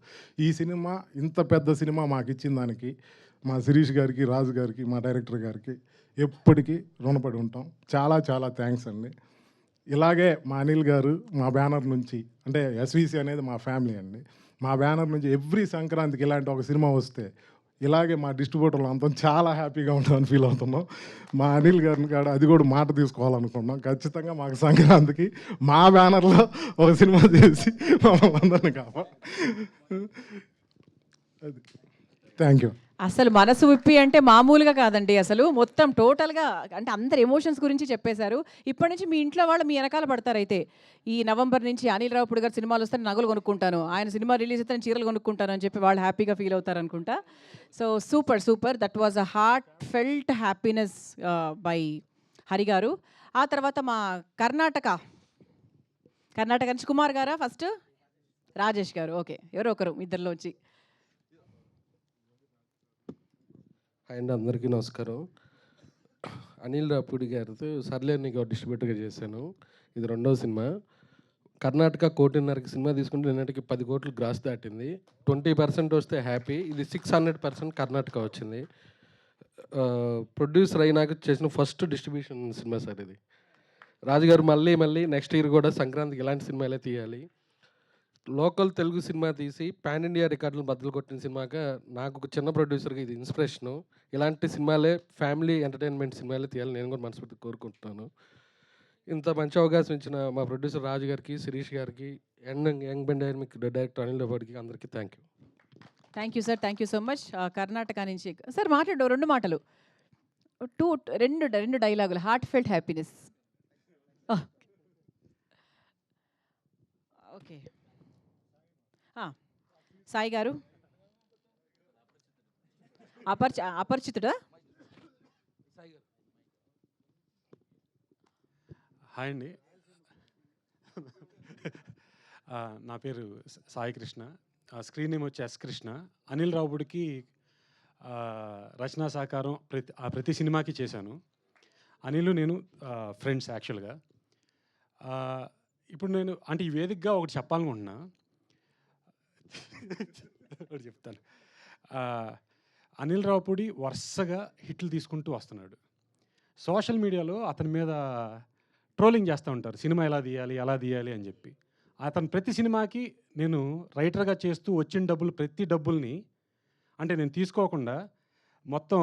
ఈ సినిమా ఇంత పెద్ద సినిమా మాకు ఇచ్చిన దానికి మా శిరీష్ గారికి, రాజు గారికి, మా డైరెక్టర్ గారికి ఎప్పటికీ రుణపడి ఉంటాం. చాలా థ్యాంక్స్ అండి. ఇలాగే మా అనిల్ గారు మా బ్యానర్ నుంచి అంటే ఎస్విసి అనేది మా ఫ్యామిలీ అండి. మా బ్యానర్ నుంచి ఎవ్రీ సంక్రాంతికి ఇలాంటి ఒక సినిమా వస్తే ఇలాగే మా డిస్ట్రిబ్యూటర్లు అంతా చాలా హ్యాపీగా ఉంటామని ఫీల్ అవుతున్నాం. మా అనిల్ గారిని కాడ అది కూడా మాట తీసుకోవాలనుకున్నాం. ఖచ్చితంగా మాకు సంక్రాంతికి మా బ్యానర్లో ఒక సినిమా చేసి మమ్మల్ని అందరినీ కాపాడు. అది థ్యాంక్ యూ. అసలు మనసు విప్పి అంటే మామూలుగా కాదండి. అసలు మొత్తం టోటల్గా అంటే అందరు ఎమోషన్స్ గురించి చెప్పేశారు. ఇప్పటి నుంచి మీ ఇంట్లో వాళ్ళు మీ వెనకాల పడతారైతే ఈ నవంబర్ నుంచి అనిల్ రావుపూడి గారు సినిమాలు వస్తే నగలు కొనుక్కుంటాను, ఆయన సినిమా రిలీజ్ అయితే చీరలు కొనుక్కుంటాను అని చెప్పి వాళ్ళు హ్యాపీగా ఫీల్ అవుతారు అనుకుంటా. So super that was a heart felt happiness by Hari గారు. ఆ తర్వాత మా కర్ణాటక నుంచి కుమార్ గారా ఫస్ట్, రాజేష్ గారు, ఓకే ఎవరో ఒకరు ఇద్దరిలో వచ్చి. అండ్ అందరికీ నమస్కారం. అనిల్ రావుపూడి గారితో సర్లే నీకు డిస్ట్రిబ్యూటర్గా చేశాను. ఇది 2వ సినిమా. కర్ణాటక 1.5 సినిమా తీసుకుంటే నిన్నటికి 10 కోట్లు గ్రాస్ దాటింది. 20% వస్తే హ్యాపీ. ఇది 600% కర్ణాటక వచ్చింది. ప్రొడ్యూసర్ అయినాక చేసిన ఫస్ట్ డిస్ట్రిబ్యూషన్ సినిమా సార్ ఇది. రాజుగారు మళ్ళీ మళ్ళీ నెక్స్ట్ ఇయర్ కూడా సంక్రాంతికి ఇలాంటి సినిమాలే తీయాలి. లోకల్ తెలుగు సినిమా తీసి పాన్ ఇండియా రికార్డులు బద్దలు కొట్టిన సినిమాగా నాకు ఒక చిన్న ప్రొడ్యూసర్గా ఇది ఇన్స్పిరేషను. ఇలాంటి సినిమాలే ఫ్యామిలీ ఎంటర్టైన్మెంట్ సినిమాలే తీయాలి నేను కూడా మనస్ఫూర్తిగా కోరుకుంటున్నాను. ఇంత మంచి అవకాశం ఇచ్చిన మా ప్రొడ్యూసర్ రాజు గారికి, శిరీష్ గారికి, యంగ్ డైనమిక్ డైరెక్టర్ అనిల్ రావుడికి అందరికీ thank you. Thank you sir, thank you so much. Karnataka నుంచి సార్ మాట్లాడు 2 మాటలు, రెండు డైలాగులు. Heart felt happiness. Okay, Sai గారు. అపరిచితుడా? హాయ్ అండి. నా పేరు సాయి కృష్ణ. స్క్రీన్ నేమ్ వచ్చి ఎస్ కృష్ణ. అనిల్ రావుడికి రచనా సహకారం ప్రతి సినిమాకి చేశాను. అనిల్ నేను ఫ్రెండ్స్ యాక్చువల్గా. ఇప్పుడు నేను అంటే ఈ వేదికగా ఒకటి చెప్పాలనుకుంటున్నా. ఒకటి చెప్తాను. అనిల్ రావుపూడి వరుసగా హిట్లు తీసుకుంటూ వస్తున్నాడు. సోషల్ మీడియాలో అతని మీద ట్రోలింగ్ చేస్తూ ఉంటారు, సినిమా ఎలా తీయాలి ఎలా తీయాలి అని చెప్పి. అతను ప్రతి సినిమాకి నేను రైటర్గా చేస్తూ వచ్చిన ప్రతి డబ్బుల్ని అంటే నేను తీసుకోకుండా మొత్తం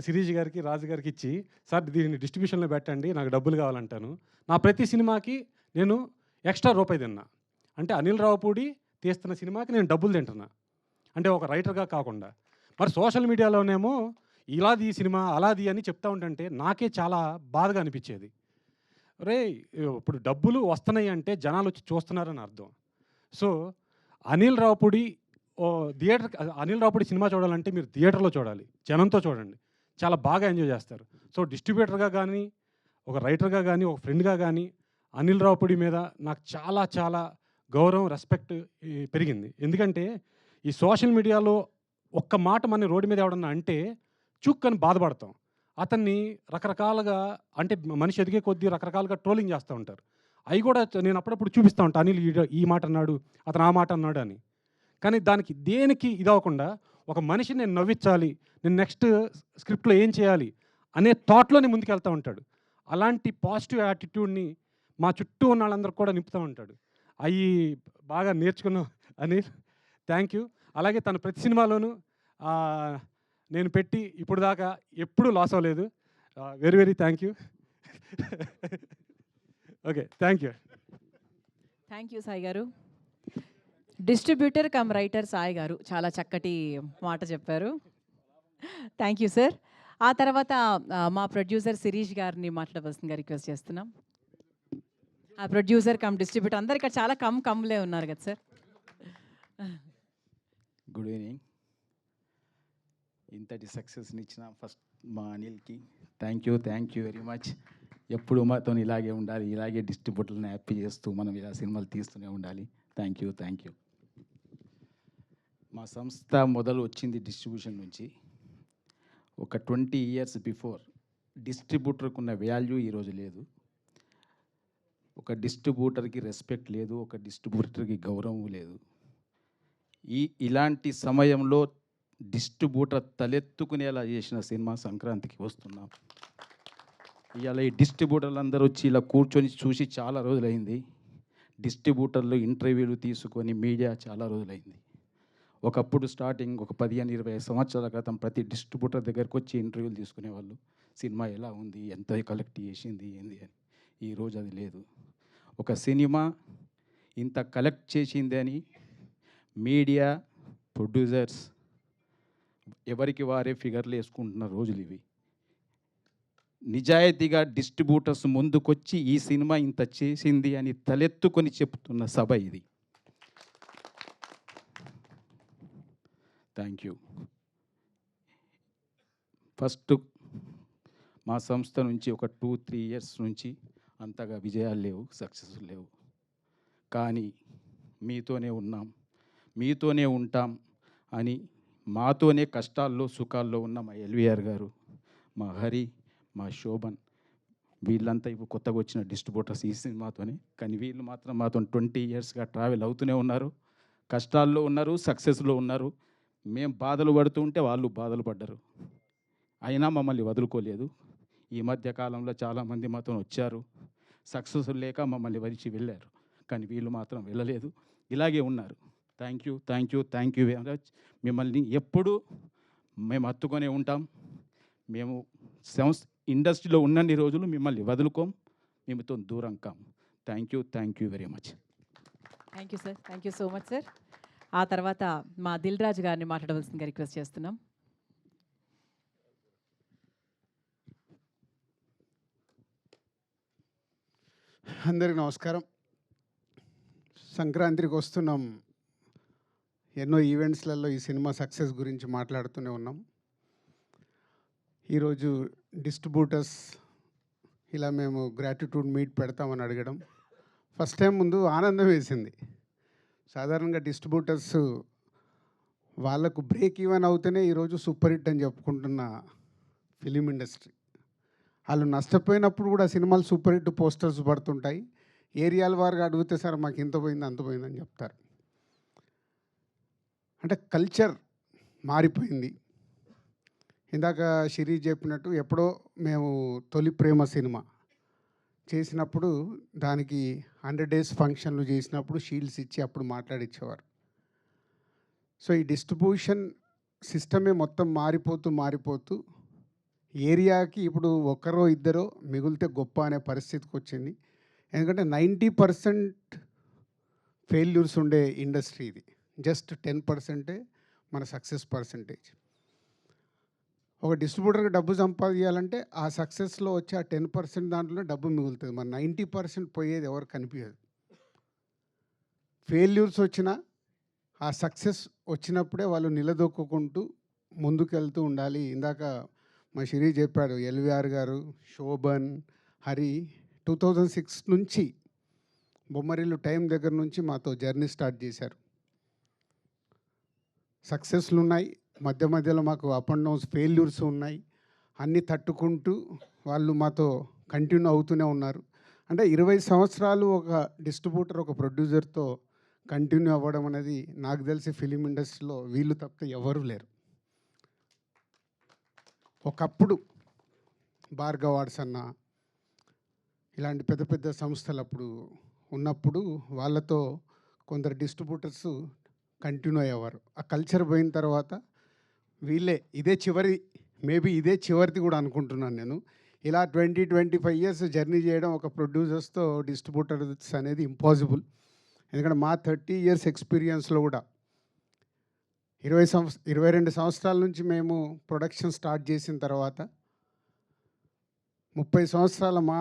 శిరీష్ గారికి రాజు గారికి ఇచ్చి, సార్ దీన్ని డిస్ట్రిబ్యూషన్లో పెట్టండి నాకు డబ్బులు కావాలంటాను. నా ప్రతి సినిమాకి నేను ఎక్స్ట్రా రూపాయి తిన్నా. అంటే అనిల్ రావుపూడి తీస్తున్న సినిమాకి నేను డబ్బులు తింటున్నా, అంటే ఒక రైటర్గా కాకుండా. మరి సోషల్ మీడియాలోనేమో ఇలాది సినిమా అలాది అని చెప్తా ఉంటుంటే నాకే చాలా బాధగా అనిపించేది. రే, ఇప్పుడు డబ్బులు వస్తున్నాయి అంటే జనాలు వచ్చి చూస్తున్నారని అర్థం. సో అనిల్ రావుపూడి సినిమా చూడాలంటే మీరు థియేటర్లో చూడాలి, జనంతో చూడండి, చాలా బాగా ఎంజాయ్ చేస్తారు. సో డిస్ట్రిబ్యూటర్గా కానీ, ఒక రైటర్గా కానీ, ఒక ఫ్రెండ్గా కానీ అనిల్ రావుపూడి మీద నాకు చాలా చాలా గౌరవం, రెస్పెక్ట్ పెరిగింది. ఎందుకంటే ఈ సోషల్ మీడియాలో ఒక్క మాట మన రోడ్డు మీద ఎవడన్నా అంటే చుక్కని బాధపడతాం. అతన్ని రకరకాలుగా అంటే మనిషి ఎదిగే కొద్దీ రకరకాలుగా ట్రోలింగ్ చేస్తూ ఉంటారు. అవి కూడా నేను అప్పుడప్పుడు చూపిస్తూ ఉంటాను, అనిల్ ఈ మాట అన్నాడు, అతను ఆ మాట అన్నాడు అని. కానీ దానికి దేనికి ఇదవకుండా ఒక మనిషిని నేను నవ్వించాలి, నేను నెక్స్ట్ స్క్రిప్ట్లో ఏం చేయాలి అనే థాట్లోనే ముందుకెళ్తూ ఉంటాడు. అలాంటి పాజిటివ్ యాటిట్యూడ్ని మా చుట్టూ ఉన్న వాళ్ళందరూ కూడా నింపుతూ ఉంటాడు. అవి బాగా నేర్చుకున్నాం అనిల్, థ్యాంక్ యూ. అలాగే తన ప్రతి సినిమాలోనూ నేను పెట్టి ఇప్పుడు దాకా ఎప్పుడూ లాస్ అవ్వలేదు. Very very thank you. Okay, thank you. Thank you Sai గారు. డిస్ట్రిబ్యూటర్ కమ్ రైటర్ సాయి గారు చాలా చక్కటి మాట చెప్పారు. Thank you sir. ఆ తర్వాత మా ప్రొడ్యూసర్ శిరీష్ గారిని మాట్లాడవలసిందిగా రిక్వెస్ట్ చేస్తున్నాం. ఆ ప్రొడ్యూసర్ కమ్ డిస్ట్రిబ్యూటర్ అందరు ఇక్కడ చాలా కమ్లే ఉన్నారు కదా సార్. Good evening. ఇంతటి సక్సెస్ని ఇచ్చిన ఫస్ట్ మా అనిల్కి థ్యాంక్ యూ వెరీ మచ్. ఎప్పుడు మాతో ఇలాగే ఉండాలి, ఇలాగే డిస్ట్రిబ్యూటర్ని హ్యాపీ చేస్తూ మనం ఇలా సినిమాలు తీస్తూనే ఉండాలి. Thank you. మా సంస్థ మొదలు వచ్చింది డిస్ట్రిబ్యూషన్ నుంచి. ఒక 20 years బిఫోర్ డిస్ట్రిబ్యూటర్కి ఉన్న వాల్యూ ఈరోజు లేదు. ఒక డిస్ట్రిబ్యూటర్కి రెస్పెక్ట్ లేదు, ఒక డిస్ట్రిబ్యూటర్కి గౌరవం లేదు. ఇలాంటి సమయంలో డిస్ట్రిబ్యూటర్ తలెత్తుకునేలా చేసిన సినిమా సంక్రాంతికి వస్తున్నాం. ఇవాళ ఈ డిస్ట్రిబ్యూటర్లు అందరూ వచ్చి ఇలా కూర్చొని చూసి చాలా రోజులైంది. డిస్ట్రిబ్యూటర్లు ఇంటర్వ్యూలు తీసుకొని మీడియా చాలా రోజులైంది. ఒకప్పుడు స్టార్టింగ్ ఒక 15-20 సంవత్సరాల క్రితం ప్రతి డిస్ట్రిబ్యూటర్ దగ్గరికి వచ్చి ఇంటర్వ్యూలు తీసుకునేవాళ్ళు, సినిమా ఎలా ఉంది, ఎంత కలెక్ట్ చేసింది, ఏంది అని. ఈరోజు అది లేదు. ఒక సినిమా ఇంత కలెక్ట్ చేసింది అని మీడియా, ప్రొడ్యూసర్స్ ఎవరికి వారే ఫిగర్లు వేసుకుంటున్న రోజులు ఇవి. నిజాయితీగా డిస్ట్రిబ్యూటర్స్ ముందుకొచ్చి ఈ సినిమా ఇంత చేసింది అని తలెత్తుకొని చెప్తున్న సభ ఇది. Thank you. ఫస్ట్ మా సంస్థ నుంచి ఒక 2-3 years నుంచి అంతగా విజయాలు లేవు, సక్సెస్ లేవు. కానీ మీతోనే ఉన్నాం, మీతోనే ఉంటాం అని మాతోనే కష్టాల్లో సుఖాల్లో ఉన్న మా ఎల్వీఆర్ గారు, మా హరి, మా శోభన్ వీళ్ళంతా ఇప్పుడు కొత్తగా వచ్చిన డిస్ట్రిబ్యూటర్స్ ఈ సినిమాతోనే. కానీ వీళ్ళు మాత్రం మాతో 20 ఇయర్స్గా ట్రావెల్ అవుతూనే ఉన్నారు. కష్టాల్లో ఉన్నారు, సక్సెస్లో ఉన్నారు. మేము బాధలు పడుతూ ఉంటే వాళ్ళు బాధలు పడ్డారు, అయినా మమ్మల్ని వదులుకోలేదు. ఈ మధ్య కాలంలో చాలామంది మాతో వచ్చారు, సక్సెస్ లేక మమ్మల్ని వదిలి వెళ్ళారు. కానీ వీళ్ళు మాత్రం వెళ్ళలేదు, ఇలాగే ఉన్నారు. Thank you, thank you, thank you very much. మిమ్మల్ని ఎప్పుడూ మేము హత్తుకొనే ఉంటాం. మేము ఇండస్ట్రీలో ఉన్నన్ని రోజులు మిమ్మల్ని వదులుకోం, మేముతో దూరం కాం. Thank you very much. Thank you sir, thank you so much sir. ఆ తర్వాత మా దిల్ రాజు గారిని మాట్లాడవలసిందిగా రిక్వెస్ట్ చేస్తున్నాం. అందరికి నమస్కారం. సంక్రాంతికి వస్తున్నాం. ఎన్నో ఈవెంట్స్లలో ఈ సినిమా సక్సెస్ గురించి మాట్లాడుతూనే ఉన్నాం. ఈరోజు డిస్ట్రిబ్యూటర్స్ ఇలా మేము గ్రాటిట్యూడ్ మీట్ పెడతామని అడగడం ఫస్ట్ టైం ముందు ఆనందం వేసింది. సాధారణంగా డిస్ట్రిబ్యూటర్స్ వాళ్ళకు బ్రేక్ ఈవెన్ అవుతేనే ఈరోజు సూపర్ హిట్ అని చెప్పుకుంటున్న ఫిలిం ఇండస్ట్రీ. వాళ్ళు నష్టపోయినప్పుడు కూడా సినిమాలు సూపర్ హిట్ పోస్టర్స్ పడుతుంటాయి. ఏరియాల వారుగా అడిగితే సార్ మాకు ఇంత పోయింది అంత పోయిందని చెప్తారు. అంటే కల్చర్ మారిపోయింది. ఇందాక శిరీష్ చెప్పినట్టు ఎప్పుడో మేము తొలి ప్రేమ సినిమా చేసినప్పుడు దానికి 100 days ఫంక్షన్లు చేసినప్పుడు షీల్డ్స్ ఇచ్చి అప్పుడు మాట్లాడిచ్చేవారు. సో ఈ డిస్ట్రిబ్యూషన్ సిస్టమే మొత్తం మారిపోతూ ఏరియాకి ఇప్పుడు ఒకరో ఇద్దరో మిగిలితే గొప్ప అనే పరిస్థితికి వచ్చింది. ఎందుకంటే 90% ఫెయిల్యూర్స్ ఉండే ఇండస్ట్రీ ఇది. జస్ట్ 10% మన సక్సెస్ పర్సంటేజ్. ఒక డిస్ట్రిబ్యూటర్కి డబ్బు సంపాదించాలంటే ఆ సక్సెస్లో వచ్చే ఆ 10% దాంట్లో డబ్బు మిగులుతుంది. మన 90% పోయేది ఎవరు కనిపించదు. ఫెయిల్యూర్స్ వచ్చినా ఆ సక్సెస్ వచ్చినప్పుడే వాళ్ళు నిలదొక్కుంటూ ముందుకెళ్తూ ఉండాలి. ఇందాక మా శిరీష్ చెప్పాడు, ఎల్విఆర్ గారు, శోభన్, హరి 2006 నుంచి బొమ్మరిల్లు టైం దగ్గర నుంచి మాతో జర్నీ స్టార్ట్ చేశారు. సక్సెస్లు ఉన్నాయి, మధ్య మధ్యలో మాకు అప్ అండ్ డౌన్స్ ఫెయిల్యూర్స్ ఉన్నాయి. అన్నీ తట్టుకుంటూ వాళ్ళు మాతో కంటిన్యూ అవుతూనే ఉన్నారు. అంటే 20 సంవత్సరాలు ఒక డిస్ట్రిబ్యూటర్ ఒక ప్రొడ్యూసర్తో కంటిన్యూ అవ్వడం అనేది నాకు తెలిసి ఫిలిం ఇండస్ట్రీలో వీళ్ళు తప్పితే ఎవరూ లేరు. ఒకప్పుడు భార్గవ్ ఆర్ట్స్ అన్న ఇలాంటి పెద్ద పెద్ద సంస్థలు అప్పుడు ఉన్నప్పుడు వాళ్ళతో కొందరు డిస్ట్రిబ్యూటర్స్ కంటిన్యూ అయ్యేవారు. ఆ కల్చర్ పోయిన తర్వాత వీళ్ళే ఇదే చివరిది కూడా అనుకుంటున్నాను నేను. ఇలా 20-25 years జర్నీ చేయడం ఒక ప్రొడ్యూసర్స్తో డిస్ట్రిబ్యూటర్స్ అనేది ఇంపాసిబుల్. ఎందుకంటే మా 30 years ఎక్స్పీరియన్స్లో కూడా 22 సంవత్సరాల నుంచి మేము ప్రొడక్షన్ స్టార్ట్ చేసిన తర్వాత 30 సంవత్సరాల మా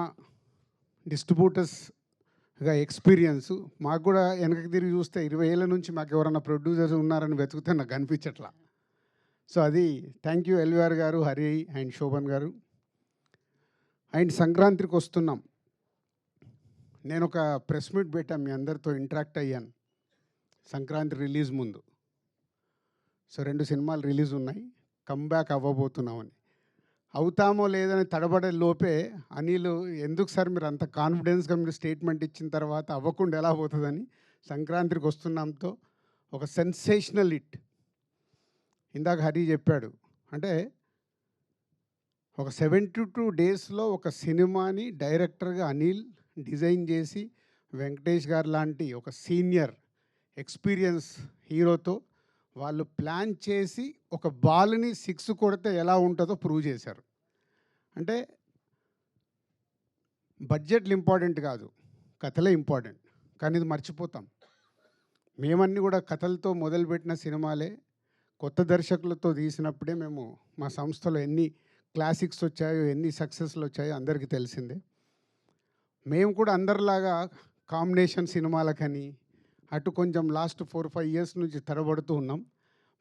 డిస్ట్రిబ్యూటర్స్గా ఎక్స్పీరియన్స్. మాకు కూడా వెనక్కి తిరిగి చూస్తే 20 ఏళ్ళ నుంచి మాకు ఎవరైనా ప్రొడ్యూసర్స్ ఉన్నారని వెతికితే నాకు కనిపించట్లా. సో అది థ్యాంక్ యూ ఎల్విఆర్ గారు, హరి అండ్ శోభన్ గారు. అండ్ సంక్రాంతికి వస్తున్నాం. నేను ఒక ప్రెస్ మీట్ పెట్టాను, మీ అందరితో ఇంటరాక్ట్ అయ్యాను సంక్రాంతి రిలీజ్ ముందు. సో 2 సినిమాలు రిలీజ్ ఉన్నాయి, కమ్బ్యాక్ అవ్వబోతున్నామని. అవుతామో లేదని తడబడే లోపే అనిల్, ఎందుకు సార్ మీరు అంత కాన్ఫిడెన్స్గా మీరు స్టేట్మెంట్ ఇచ్చిన తర్వాత అవ్వకుండా ఎలా పోతుందని సంక్రాంతికి వస్తున్నాంతో ఒక సెన్సేషనల్ హిట్. ఇందాక హరి చెప్పాడు, అంటే ఒక 72 daysలో ఒక సినిమాని డైరెక్టర్గా అనిల్ డిజైన్ చేసి వెంకటేష్ గారు లాంటి ఒక సీనియర్ ఎక్స్పీరియన్స్ హీరోతో వాళ్ళు ప్లాన్ చేసి ఒక బాల్ని 6 కొడితే ఎలా ఉంటుందో ప్రూవ్ చేశారు. అంటే బడ్జెట్లు ఇంపార్టెంట్ కాదు, కథలే ఇంపార్టెంట్. కానీ ఇది మర్చిపోతాం. మేమన్నీ కూడా కథలతో మొదలుపెట్టిన సినిమాలే కొత్త దర్శకులతో తీసినప్పుడే మేము మా సంస్థలో ఎన్ని క్లాసిక్స్ వచ్చాయో, ఎన్ని సక్సెస్లు వచ్చాయో అందరికీ తెలిసిందే. మేము కూడా అందరిలాగా కాంబినేషన్ సినిమాలకని అటు కొంచెం లాస్ట్ 4-5 years నుంచి తడబడుతూ ఉన్నాం.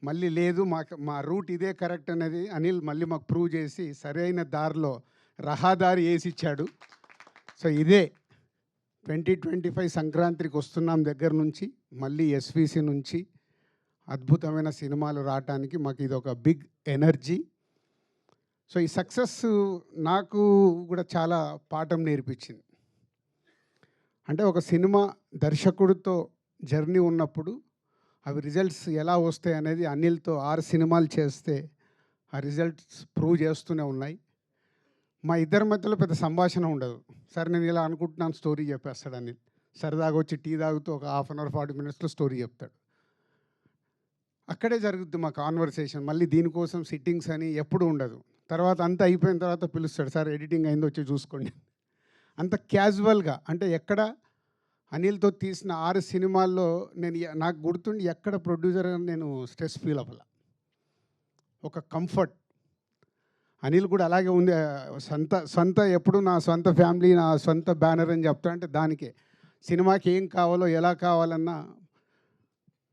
మళ్ళీ లేదు మా రూట్ ఇదే కరెక్ట్ అనేది అనిల్ మళ్ళీ మాకు ప్రూవ్ చేసి సరైన దారిలో రహదారి వేసిచ్చాడు. సో ఇదే 2025 సంక్రాంతికి వస్తున్నాం దగ్గర నుంచి మళ్ళీ ఎస్విసి నుంచి అద్భుతమైన సినిమాలు రావటానికి మాకు ఇది ఒక బిగ్ ఎనర్జీ. సో ఈ సక్సెస్ నాకు కూడా చాలా పాఠం నేర్పించింది. అంటే ఒక సినిమా దర్శకుడితో జర్నీ ఉన్నప్పుడు అవి రిజల్ట్స్ ఎలా వస్తాయి అనేది అనిల్తో 6 సినిమాలు చేస్తే ఆ రిజల్ట్స్ ప్రూవ్ చేస్తూనే ఉన్నాయి. మా ఇద్దరి మధ్యలో పెద్ద సంభాషణ ఉండదు. సరే నేను ఇలా అనుకుంటున్నాను స్టోరీ చెప్పేస్తాడు అనిల్. సరదాగా వచ్చి టీ తాగుతూ ఒక 1/2 అవర్ 40 మినిట్స్లో స్టోరీ చెప్తాడు. అక్కడే జరుగుద్ది మా కాన్వర్సేషన్. మళ్ళీ దీనికోసం సిట్టింగ్స్ అని ఎప్పుడు ఉండదు. తర్వాత అంతా అయిపోయిన తర్వాత పిలుస్తాడు, సార్ ఎడిటింగ్ అయిందో వచ్చి చూసుకోండి. అంత క్యాజువల్గా, అంటే ఎక్కడ అనిల్తో తీసిన 6 సినిమాల్లో నాకు గుర్తుండి ఎక్కడ ప్రొడ్యూసర్ నేను స్ట్రెస్ ఫీల్ అవ్వాల. ఒక కంఫర్ట్. అనిల్ కూడా అలాగే ఉంది. సొంత ఎప్పుడు నా సొంత ఫ్యామిలీ, నా సొంత బ్యానర్ అని చెప్తా. అంటే దానికే సినిమాకి ఏం కావాలో ఎలా కావాలన్నా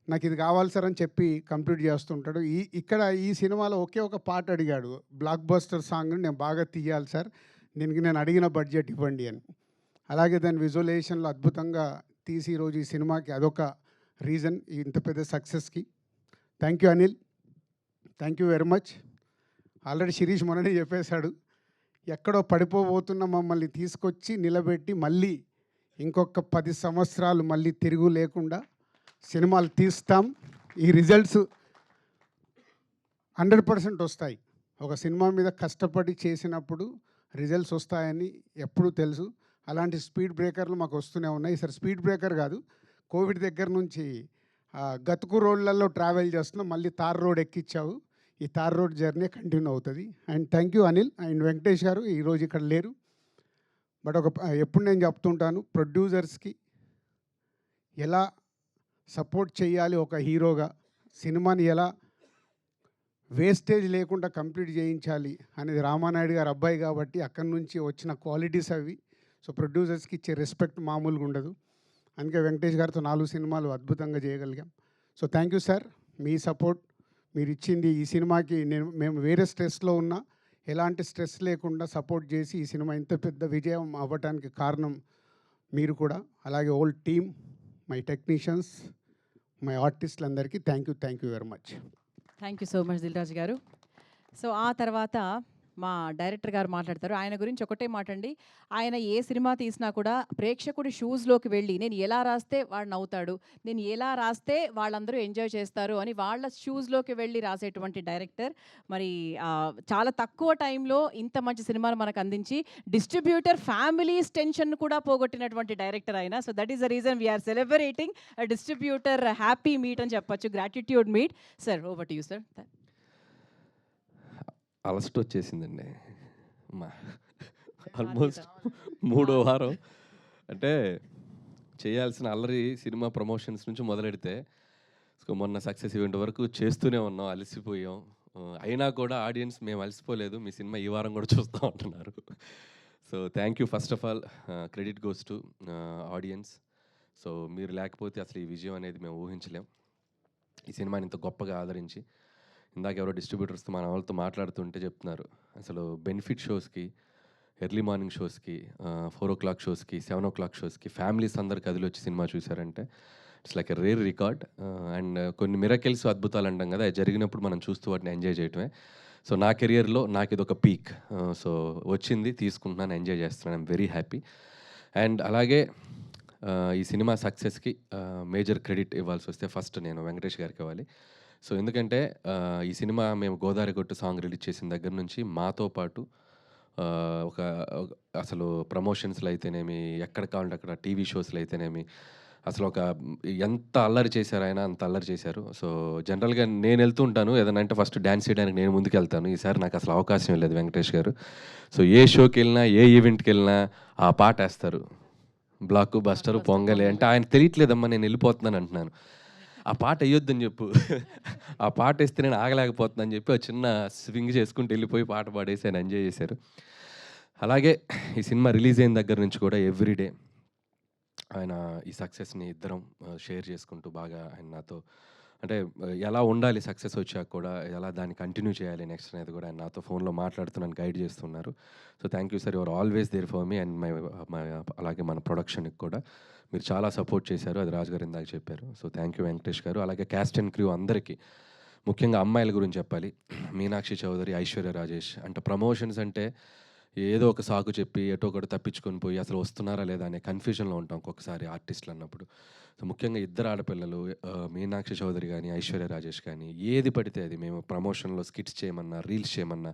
నాకు ఇది కావాలి సార్ అని చెప్పి కంప్లీట్ చేస్తుంటాడు. ఇక్కడ ఈ సినిమాలో ఒకే ఒక పాట అడిగాడు, బ్లాక్ బస్టర్ సాంగ్ నేను బాగా తీయాలి సార్, దీనికి నేను అడిగిన బడ్జెట్ ఇవ్వండి అని. అలాగే దాని విజువలైజేషన్లో అద్భుతంగా తీసి ఈరోజు ఈ సినిమాకి అదొక రీజన్ ఇంత పెద్ద సక్సెస్కి. Thank you Anil, thank you very much. Already Shirish మొన్ననే చెప్పేశాడు, ఎక్కడో పడిపోబోతున్న మమ్మల్ని తీసుకొచ్చి నిలబెట్టి మళ్ళీ ఇంకొక 10 సంవత్సరాలు మళ్ళీ తిరుగు లేకుండా సినిమాలు తీస్తాం. ఈ రిజల్ట్స్ 100% వస్తాయి. ఒక సినిమా మీద కష్టపడి చేసినప్పుడు రిజల్ట్స్ వస్తాయని ఎప్పుడూ తెలుసు. అలాంటి స్పీడ్ బ్రేకర్లు మాకు వస్తూనే ఉన్నాయి. సరే స్పీడ్ బ్రేకర్ కాదు, కోవిడ్ దగ్గర నుంచి గతుకు రోడ్లలో ట్రావెల్ చేస్తున్నాం, మళ్ళీ తార్ రోడ్ ఎక్కించావు. ఈ తార్ రోడ్ జర్నీ కంటిన్యూ అవుతుంది. And thank you Anil and Venkatesh గారు, ఈరోజు ఇక్కడ లేరు. బట్ ఎప్పుడు నేను చెప్తుంటాను, ప్రొడ్యూసర్స్కి ఎలా సపోర్ట్ చేయాలి, ఒక హీరోగా సినిమాని ఎలా వేస్టేజ్ లేకుండా కంప్లీట్ చేయించాలి అనేది రామానాయుడు గారు అబ్బాయి కాబట్టి అక్కడి నుంచి వచ్చిన క్వాలిటీస్ అవి. సో ప్రొడ్యూసర్స్కి ఇచ్చే రెస్పెక్ట్ మామూలుగా ఉండదు. అందుకే వెంకటేష్ గారితో 4 సినిమాలు అద్భుతంగా చేయగలిగాం. సో థ్యాంక్ యూ సార్, మీ సపోర్ట్ మీరు ఇచ్చింది ఈ సినిమాకి. మేము వేరే స్ట్రెస్లో ఉన్నా ఎలాంటి స్ట్రెస్ లేకుండా సపోర్ట్ చేసి ఈ సినిమా ఇంత పెద్ద విజయం అవ్వటానికి కారణం మీరు కూడా. అలాగే all team, my technicians, my ఆర్టిస్టులందరికీ thank you very much. Thank you so much Dil Raju గారు. సో ఆ తర్వాత మా డైరెక్టర్ గారు మాట్లాడతారు. ఆయన గురించి ఒకటే మాట అండి, ఆయన ఏ సినిమా తీసినా కూడా ప్రేక్షకుడి షూస్లోకి వెళ్ళి నేను ఎలా రాస్తే వాడు నవ్వుతాడు, నేను ఎలా రాస్తే వాళ్ళందరూ ఎంజాయ్ చేస్తారు అని వాళ్ళ షూస్లోకి వెళ్ళి రాసేటువంటి డైరెక్టర్. మరి చాలా తక్కువ టైంలో ఇంత మంచి సినిమాను మనకు అందించి డిస్ట్రిబ్యూటర్ ఫ్యామిలీస్ టెన్షన్ కూడా పోగొట్టినటువంటి డైరెక్టర్ ఆయన. So that is the reason we are celebrating distributor happy meet అని చెప్పొచ్చు, gratitude meet. Sir over to you sir. అలసట వచ్చేసిందండి. ఆల్మోస్ట్ 3వ వారం అంటే చేయాల్సిన అల్లరి సినిమా ప్రమోషన్స్ నుంచి మొదలెడితే మొన్న సక్సెస్ ఈవెంట్ వరకు చేస్తూనే ఉన్నాం, అలసిపోయాం. అయినా కూడా ఆడియన్స్ మేము అలసిపోలేదు, మీ సినిమా ఈ వారం కూడా చూస్తూ ఉంటున్నారు. So thank you. First of all credit goes to audience. So మీరు లేకపోతే అసలు ఈ విజయం అనేది మేము ఊహించలేం. ఈ సినిమాని ఇంత గొప్పగా ఆదరించి, ఇందాక ఎవరో డిస్ట్రిబ్యూటర్స్తో మన వాళ్ళతో మాట్లాడుతుంటే చెప్తున్నారు, అసలు బెనిఫిట్ షోస్కి, ఎర్లీ మార్నింగ్ షోస్కి, 4 o'clock షోస్కి, 7 o'clock షోస్కి ఫ్యామిలీస్ అందరు కదిలి వచ్చి సినిమా చూసారంటే it's like a rare record. And కొన్ని మిరకిల్స్, అద్భుతాలు అంటాం కదా, అది జరిగినప్పుడు మనం చూస్తూ వాటిని ఎంజాయ్ చేయటమే. సో నా కెరియర్లో నాకు ఇది ఒక పీక్. సో వచ్చింది, తీసుకుంటున్నాను, ఎంజాయ్ చేస్తున్నాను, ఐమ్ వెరీ హ్యాపీ. అండ్ అలాగే ఈ సినిమా సక్సెస్కి మేజర్ క్రెడిట్ ఇవ్వాల్సి వస్తే ఫస్ట్ నేను వెంకటేష్ గారికి ఇవ్వాలి. సో ఎందుకంటే ఈ సినిమా మేము గోదావరి గొట్టు సాంగ్ రిలీజ్ చేసిన దగ్గర నుంచి మాతో పాటు ఒక అసలు ప్రమోషన్స్లో అయితేనేమి, ఎక్కడ కావాలంటే అక్కడ టీవీ షోస్లో అయితేనేమి, అసలు ఒక ఎంత అల్లరి చేశారు ఆయన, అంత అల్లరి చేశారు. సో జనరల్గా నేను వెళ్తూ ఉంటాను ఏదైనా అంటే ఫస్ట్ డ్యాన్స్ చేయడానికి నేను ముందుకు వెళ్తాను. ఈసారి నాకు అసలు అవకాశం లేదు వెంకటేష్ గారు. సో ఏ షోకి వెళ్ళినా, ఏ ఈవెంట్కి వెళ్ళినా ఆ పాట వేస్తారు, బ్లాక్ బస్టర్ పొంగలే అంటే. ఆయన తెలియట్లేదమ్మా నేను వెళ్ళిపోతున్నాను అంటున్నాను, ఆ పాట వేయొద్దని చెప్పు, ఆ పాట వేస్తే నేను ఆగలేకపోతున్నాను చెప్పి ఆ చిన్న స్వింగ్ చేసుకుంటూ వెళ్ళిపోయి పాట పాడేసి ఆయన ఎంజాయ్ చేశారు. అలాగే ఈ సినిమా రిలీజ్ అయిన దగ్గర నుంచి కూడా ఎవ్రీడే ఆయన ఈ సక్సెస్ని ఇద్దరం షేర్ చేసుకుంటూ బాగా ఆయన నాతో అంటే ఎలా ఉండాలి సక్సెస్ వచ్చాక కూడా, ఎలా దాన్ని కంటిన్యూ చేయాలి నెక్స్ట్ అనేది కూడా ఆయన నాతో ఫోన్లో మాట్లాడుతూ నన్ను గైడ్ చేస్తున్నారు. So thank you sir, your always there for me. And అలాగే మన ప్రొడక్షన్కి కూడా మీరు చాలా సపోర్ట్ చేశారు, అది రాజు గారు ఇందాక చెప్పారు. సో థ్యాంక్ యూ వెంకటేష్ గారు. అలాగే క్యాస్ట్ అండ్ క్రూ అందరికీ, ముఖ్యంగా అమ్మాయిల గురించి చెప్పాలి. మీనాక్షి చౌదరి, ఐశ్వర్య రాజేష్. అంటే ప్రమోషన్స్ అంటే ఏదో ఒక సాకు చెప్పి ఎటో ఒకటి తప్పించుకొని పోయి అసలు వస్తున్నారా లేదా అనే కన్ఫ్యూజన్లో ఉంటాం ఒక్కొక్కసారి ఆర్టిస్టులు అన్నప్పుడు. సో ముఖ్యంగా ఇద్దరు ఆడపిల్లలు మీనాక్షి చౌదరి కానీ, ఐశ్వర్య రాజేష్ కానీ ఏది పడితే అది మేము ప్రమోషన్లో స్కిట్స్ చేయమన్నా, రీల్స్ చేయమన్నా,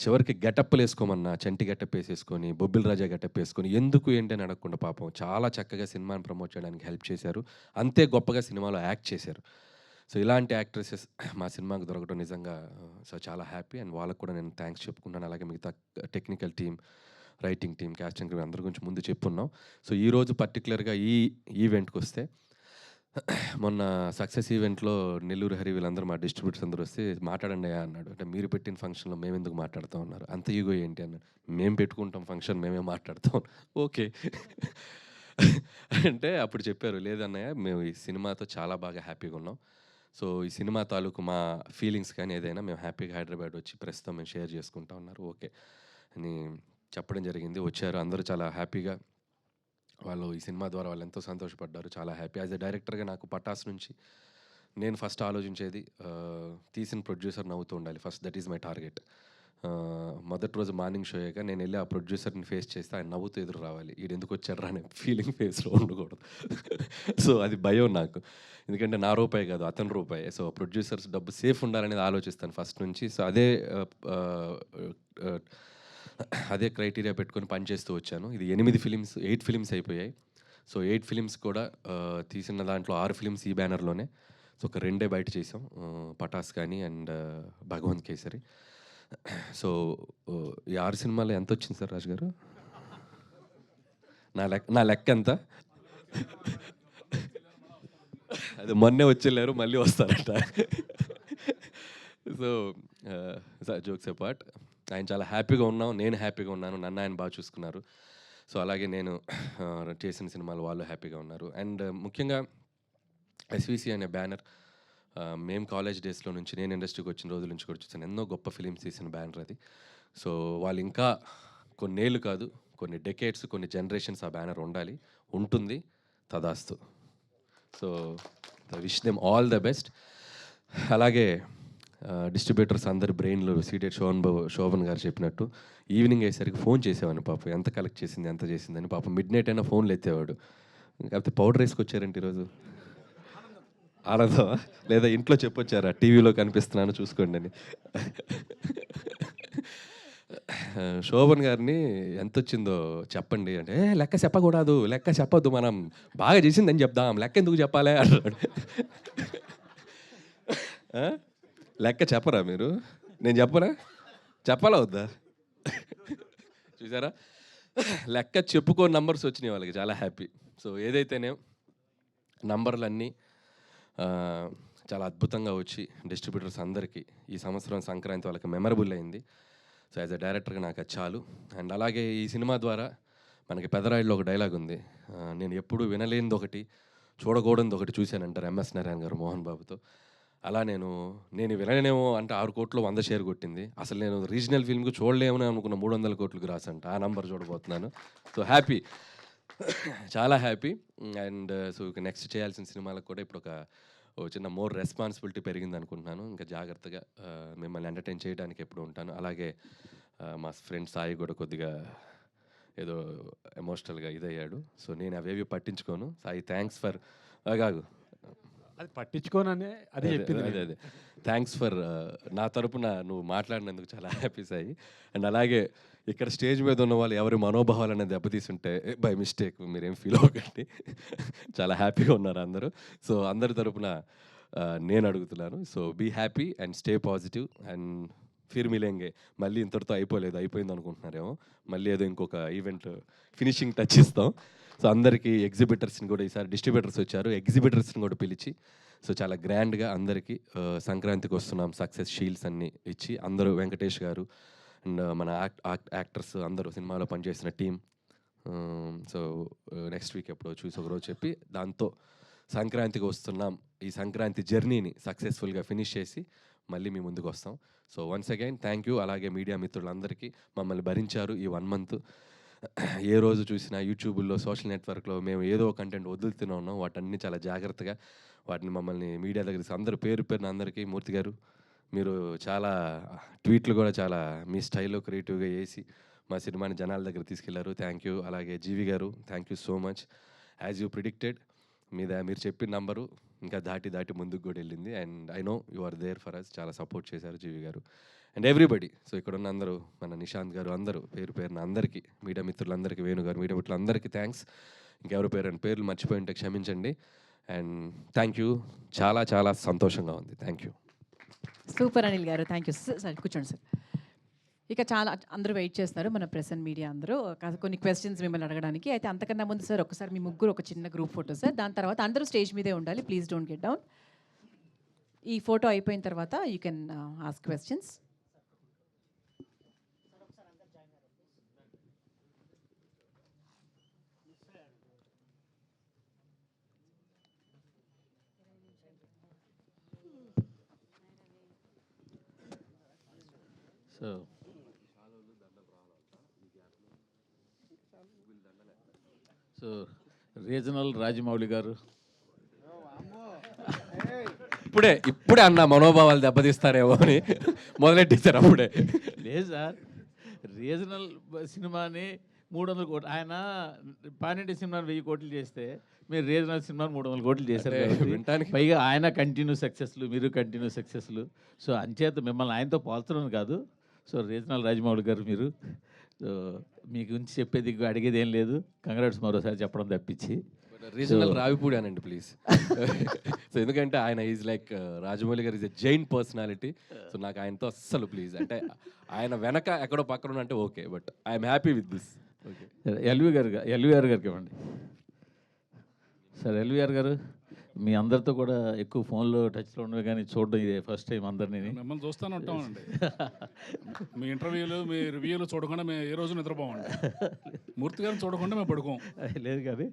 చివరికి గెటప్పులు వేసుకోమన్నా చంటి గెటప్ వేసేసుకొని, బొబ్బిల్ రాజా గెటప్ వేసుకొని ఎందుకు ఏంటి అని అడగకుండా పాపం చాలా చక్కగా సినిమాని ప్రమోట్ చేయడానికి హెల్ప్ చేశారు. అంతే గొప్పగా సినిమాలో యాక్ట్ చేశారు. సో ఇలాంటి యాక్ట్రెసెస్ మా సినిమాకు దొరకడం నిజంగా సో చాలా హ్యాపీ. అండ్ వాళ్ళకు కూడా నేను థ్యాంక్స్ చెప్పుకున్నాను. అలాగే మిగతా technical team, writing team, casting crew అందరి గురించి ముందు చెప్పున్నాం. సో ఈరోజు పర్టికులర్గా ఈ ఈవెంట్కి వస్తే, మొన్న సక్సెస్ ఈవెంట్లో నెల్లూరు హరి వీళ్ళందరూ మా డిస్ట్రిబ్యూటర్స్ అందరూ వస్తే మాట్లాడండి అన్నాడు. అంటే మీరు పెట్టిన ఫంక్షన్లో మేము ఎందుకు మాట్లాడుతూ ఉన్నారు, అంత ఈగో ఏంటి అన్నాడు. మేము పెట్టుకుంటాం ఫంక్షన్, మేమే మాట్లాడతాం. ఓకే అంటే అప్పుడు చెప్పారు, లేదన్నయ్య మేము ఈ సినిమాతో చాలా బాగా హ్యాపీగా ఉన్నాం. సో ఈ సినిమా తాలూకు మా ఫీలింగ్స్ కానీ ఏదైనా మేము హ్యాపీగా హైదరాబాద్ వచ్చి ప్రస్తుతం మేము షేర్ చేసుకుంటా ఉన్నారు ఓకే అని చెప్పడం జరిగింది. వచ్చారు అందరూ చాలా హ్యాపీగా. వాళ్ళు ఈ సినిమా ద్వారా వాళ్ళు ఎంతో సంతోషపడ్డారు. చాలా హ్యాపీ. యాజ్ ఎ డైరెక్టర్గా నాకు పటాస్ నుంచి నేను ఫస్ట్ ఆలోచించేది తీసిన ప్రొడ్యూసర్ నవ్వుతూ ఉండాలి first. That is my target. మొదటి రోజు మార్నింగ్ షో అయ్యాక నేను వెళ్ళి ఆ ప్రొడ్యూసర్ని ఫేస్ చేస్తే ఆయన నవ్వుతూ ఎదురు రావాలి. వీడు ఎందుకు వచ్చారా అనే ఫీలింగ్ ఫేస్లో ఉండకూడదు. సో అది భయం నాకు, ఎందుకంటే నా రూపాయి కాదు అతని రూపాయి. సో ప్రొడ్యూసర్స్ డబ్బు సేఫ్ ఉండాలనేది ఆలోచిస్తాను ఫస్ట్ నుంచి. సో అదే క్రైటీరియా పెట్టుకొని పనిచేస్తూ వచ్చాను. ఇది 8 ఫిలిమ్స్ అయిపోయాయి. సో 8 ఫిలిమ్స్ కూడా తీసిన దాంట్లో 6 ఫిలిమ్స్ ఈ బ్యానర్లోనే. సో ఒక 2 బయట చేసాం, పటాస్ కానీ అండ్ భగవంత్ కేసరి. సో ఈ 6 సినిమాలు ఎంత వచ్చింది సార్ రాజు గారు? నా లెక్క ఎంత? అది మొన్నే వచ్చేళ్ళారు, మళ్ళీ వస్తారట. సో జోక్స్ అపార్ట్, ఆయన చాలా హ్యాపీగా ఉన్నాం, నేను హ్యాపీగా ఉన్నాను, నన్ను ఆయన బాగా చూసుకున్నారు. సో అలాగే నేను చేసిన సినిమాలు వాళ్ళు హ్యాపీగా ఉన్నారు. అండ్ ముఖ్యంగా ఎస్విసి అనే బ్యానర్ మేము కాలేజ్ డేస్లో నుంచి, నేను ఇండస్ట్రీకి వచ్చిన రోజుల నుంచి కూడా చూసాను, ఎన్నో గొప్ప ఫిలిమ్స్ తీసిన బ్యానర్ అది. సో వాళ్ళు ఇంకా కొన్నేళ్ళు కాదు, కొన్ని డెకేడ్స్, కొన్ని జనరేషన్స్ ఆ బ్యానర్ ఉండాలి, ఉంటుంది, తదాస్తు. So wish them all the best. అలాగే డిస్ట్రిబ్యూటర్స్ అందరి బ్రెయిన్లు సీటెడ్ శోభన్ గారు చెప్పినట్టు ఈవినింగ్ అయ్యేసరికి ఫోన్ చేసేవాడిని పాపం, ఎంత కలెక్ట్ చేసింది ఎంత చేసిందని. పాపం మిడ్ నైట్ అయినా ఫోన్లు ఎత్తేవాడు. కాకపోతే పౌడర్ వేసుకొచ్చారంటే ఈరోజు ఆనందం, లేదా ఇంట్లో చెప్పొచ్చారా టీవీలో కనిపిస్తున్నాను చూసుకోండి అని. శోభన్ గారిని ఎంత వచ్చిందో చెప్పండి అంటే, లెక్క చెప్పకూడదు, లెక్క చెప్పొద్దు, మనం బాగా చేసిందని చెప్దాం, లెక్క ఎందుకు చెప్పాలి అన్నాడు. లెక్క చెప్పరా మీరు? నేను చెప్పరా? చెప్పాలా వద్దా? చూసారా, లెక్క చెప్పుకో నంబర్స్ వచ్చినాయి వాళ్ళకి, చాలా హ్యాపీ. సో ఏదైతేనే నంబర్లన్నీ చాలా అద్భుతంగా వచ్చి డిస్ట్రిబ్యూటర్స్ అందరికీ ఈ సంవత్సరం సంక్రాంతి వాళ్ళకి మెమరబుల్ అయింది. సో యాజ్ అ డైరెక్టర్గా నాకు అది చాలు. అండ్ అలాగే ఈ సినిమా ద్వారా మనకి పెదరాయిలో ఒక డైలాగ్ ఉంది, నేను ఎప్పుడు వినలేనిది ఒకటి, చూడకూడనిది ఒకటి చూశానంటారు ఎంఎస్ నారాయణ గారు మోహన్ బాబుతో. అలా నేను వినలేనేమో అంటే 6 కోట్లు 100 షేర్ కొట్టింది. అసలు నేను రీజనల్ ఫిల్మ్కి చూడలేమని అనుకున్న 300 కోట్లకు రాసంట, ఆ నంబర్ చూడబోతున్నాను. సో హ్యాపీ, చాలా హ్యాపీ. అండ్ సో ఇక నెక్స్ట్ చేయాల్సిన సినిమాలకు కూడా ఇప్పుడు ఒక చిన్న మోర్ రెస్పాన్సిబిలిటీ పెరిగింది అనుకుంటున్నాను. ఇంకా జాగ్రత్తగా మిమ్మల్ని ఎంటర్టైన్ చేయడానికి ఎప్పుడు ఉంటాను. అలాగే మా ఫ్రెండ్ సాయి కూడా కొద్దిగా ఏదో ఎమోషనల్గా ఇదయ్యాడు. సో నేను అవేవి పట్టించుకోను. సాయి థ్యాంక్స్ ఫర్ కాదు అది పట్టించుకోననే అదే చెప్పింది. అదే థ్యాంక్స్ ఫర్ నా తరపున నువ్వు మాట్లాడినందుకు చాలా హ్యాపీ సాయి. అండ్ అలాగే ఇక్కడ స్టేజ్ మీద ఉన్న వాళ్ళు ఎవరి మనోభావాలనే దెబ్బతీసుంటే బై మిస్టేక్ మీరేం ఫీల్ అవ్వకండి, చాలా హ్యాపీగా ఉన్నారు అందరూ. సో అందరి తరపున నేను అడుగుతున్నాను, so be happy and stay positive and ఫిర్ మిలేంగే. మళ్ళీ ఇంతటితో అయిపోయింది అనుకుంటున్నారేమో, మళ్ళీ ఏదో ఇంకొక ఈవెంట్ ఫినిషింగ్ టచ్ ఇస్తాం. సో అందరికీ ఎగ్జిబిటర్స్ని కూడా, ఈసారి డిస్ట్రిబ్యూటర్స్ వచ్చారు, ఎగ్జిబిటర్స్ని కూడా పిలిచి సో చాలా గ్రాండ్గా అందరికీ సంక్రాంతికి వస్తున్నాం సక్సెస్ షీల్డ్స్ అన్నీ ఇచ్చి, అందరూ వెంకటేష్ గారు అండ్ మన యాక్టర్స్ అందరూ సినిమాలో పనిచేసిన టీం. సో నెక్స్ట్ వీక్ ఎప్పుడో చూసి ఒకరోజు చెప్పి దాంతో సంక్రాంతికి వస్తున్నాం, ఈ సంక్రాంతి జర్నీని సక్సెస్ఫుల్గా ఫినిష్ చేసి మళ్ళీ మీ ముందుకు వస్తాం. So once again thank you. అలాగే మీడియా మిత్రులందరికీ మమ్మల్ని భరించారు ఈ 1 month. ఏ రోజు చూసినా యూట్యూబ్లో, సోషల్ నెట్వర్క్లో మేము ఏదో కంటెంట్ వదులుతూనే ఉన్నాం, వాటన్ని చాలా జాగ్రత్తగా వాటిని మమ్మల్ని మీడియా దగ్గరికి అందరూ పేరు పేరున అందరికీ మూర్తి గారు మీరు చాలా ట్వీట్లు కూడా చాలా మీ స్టైల్లో క్రియేటివ్గా వేసి మా సినిమాని జనాల దగ్గర తీసుకెళ్లారు. Thank you. అలాగే జీవి గారు thank you so much. As you predicted మీరు చెప్పిన నంబరు ఇంకా దాటి ముందుకు కూడా వెళ్ళింది. And I know you are there for us. చాలా సపోర్ట్ చేశారు జీవి గారు అండ్ ఎవ్రీబడి. సో ఇక్కడ ఉన్న అందరూ మన నిశాంత్ గారు అందరూ పేరు పేరున అందరికీ మీడియా మిత్రులందరికీ వేణు గారు మీడియా మిత్రులందరికీ థ్యాంక్స్. ఇంకెవరి పేర్లు మర్చిపోయి ఉంటే క్షమించండి. And thank you. చాలా చాలా సంతోషంగా ఉంది. Thank you. సూపర్ అనిల్ గారు, థ్యాంక్ యూ సార్. కూర్చోండి సార్. ఇక చాలా అందరూ వెయిట్ చేస్తున్నారు మన ప్రెస్ అండ్ మీడియా అందరూ కొన్ని క్వశ్చన్స్ మిమ్మల్ని అడగడానికి. అయితే అంతకన్నా ముందు సార్ ఒకసారి మీ ముగ్గురు ఒక చిన్న గ్రూప్ ఫోటో సార్. దాని తర్వాత అందరూ స్టేజ్ మీదే ఉండాలి, ప్లీజ్ డోంట్ గెట్ డౌన్. ఈ ఫోటో అయిపోయిన తర్వాత you can ask questions. So regional Rajamouli గారు ఇప్పుడే అన్న మనోభావాలు దెబ్బతీస్తారేమో అని మొదలెట్టేశారు అప్పుడే. లేదు సార్, రీజనల్ సినిమాని 300 కోట్లు, ఆయన పానింటి సినిమాని 1000 కోట్లు చేస్తే మీరు రీజనల్ సినిమాని 300 కోట్లు చేశారు కాబట్టి పైగా ఆయన కంటిన్యూ సక్సెస్లు, మీరు కంటిన్యూ సక్సెస్లు. సో అంచేత మిమ్మల్ని ఆయనతో పోల్చడం కాదు. సో రీజనల్ రాజమౌళి గారు మీరు, సో మీ గురించి చెప్పేది అడిగేది ఏం లేదు. కంగ్రాట్స్ మరోసారి చెప్పడం తప్పించి. Regional రావిపూడానండి please. సో ఎందుకంటే ఆయన ఈజ్ లైక్ రాజమౌళి గారు is a Jain personality. So నాకు ఆయనతో అస్సలు ప్లీజ్ అంటే ఆయన వెనక ఎక్కడో పక్కన అంటే okay, but I'm happy with this. Okay, LVR గారికి ఇవ్వండి సార్. ఎల్వీఆర్ గారు మీ అందరితో కూడా ఎక్కువ ఫోన్లో టచ్లో ఉండవు కానీ చూడడం ఇదే ఫస్ట్ టైం అందరినీ. మిమ్మల్ని చూస్తూనే ఉంటామండి. మీ ఇంటర్వ్యూలు మీ రివ్యూలు చూడకుండా మేము ఏ రోజు నిద్రపోమండి. మూర్తి గారిని చూడకుండా మేము పడుకోం. లేదు కానీ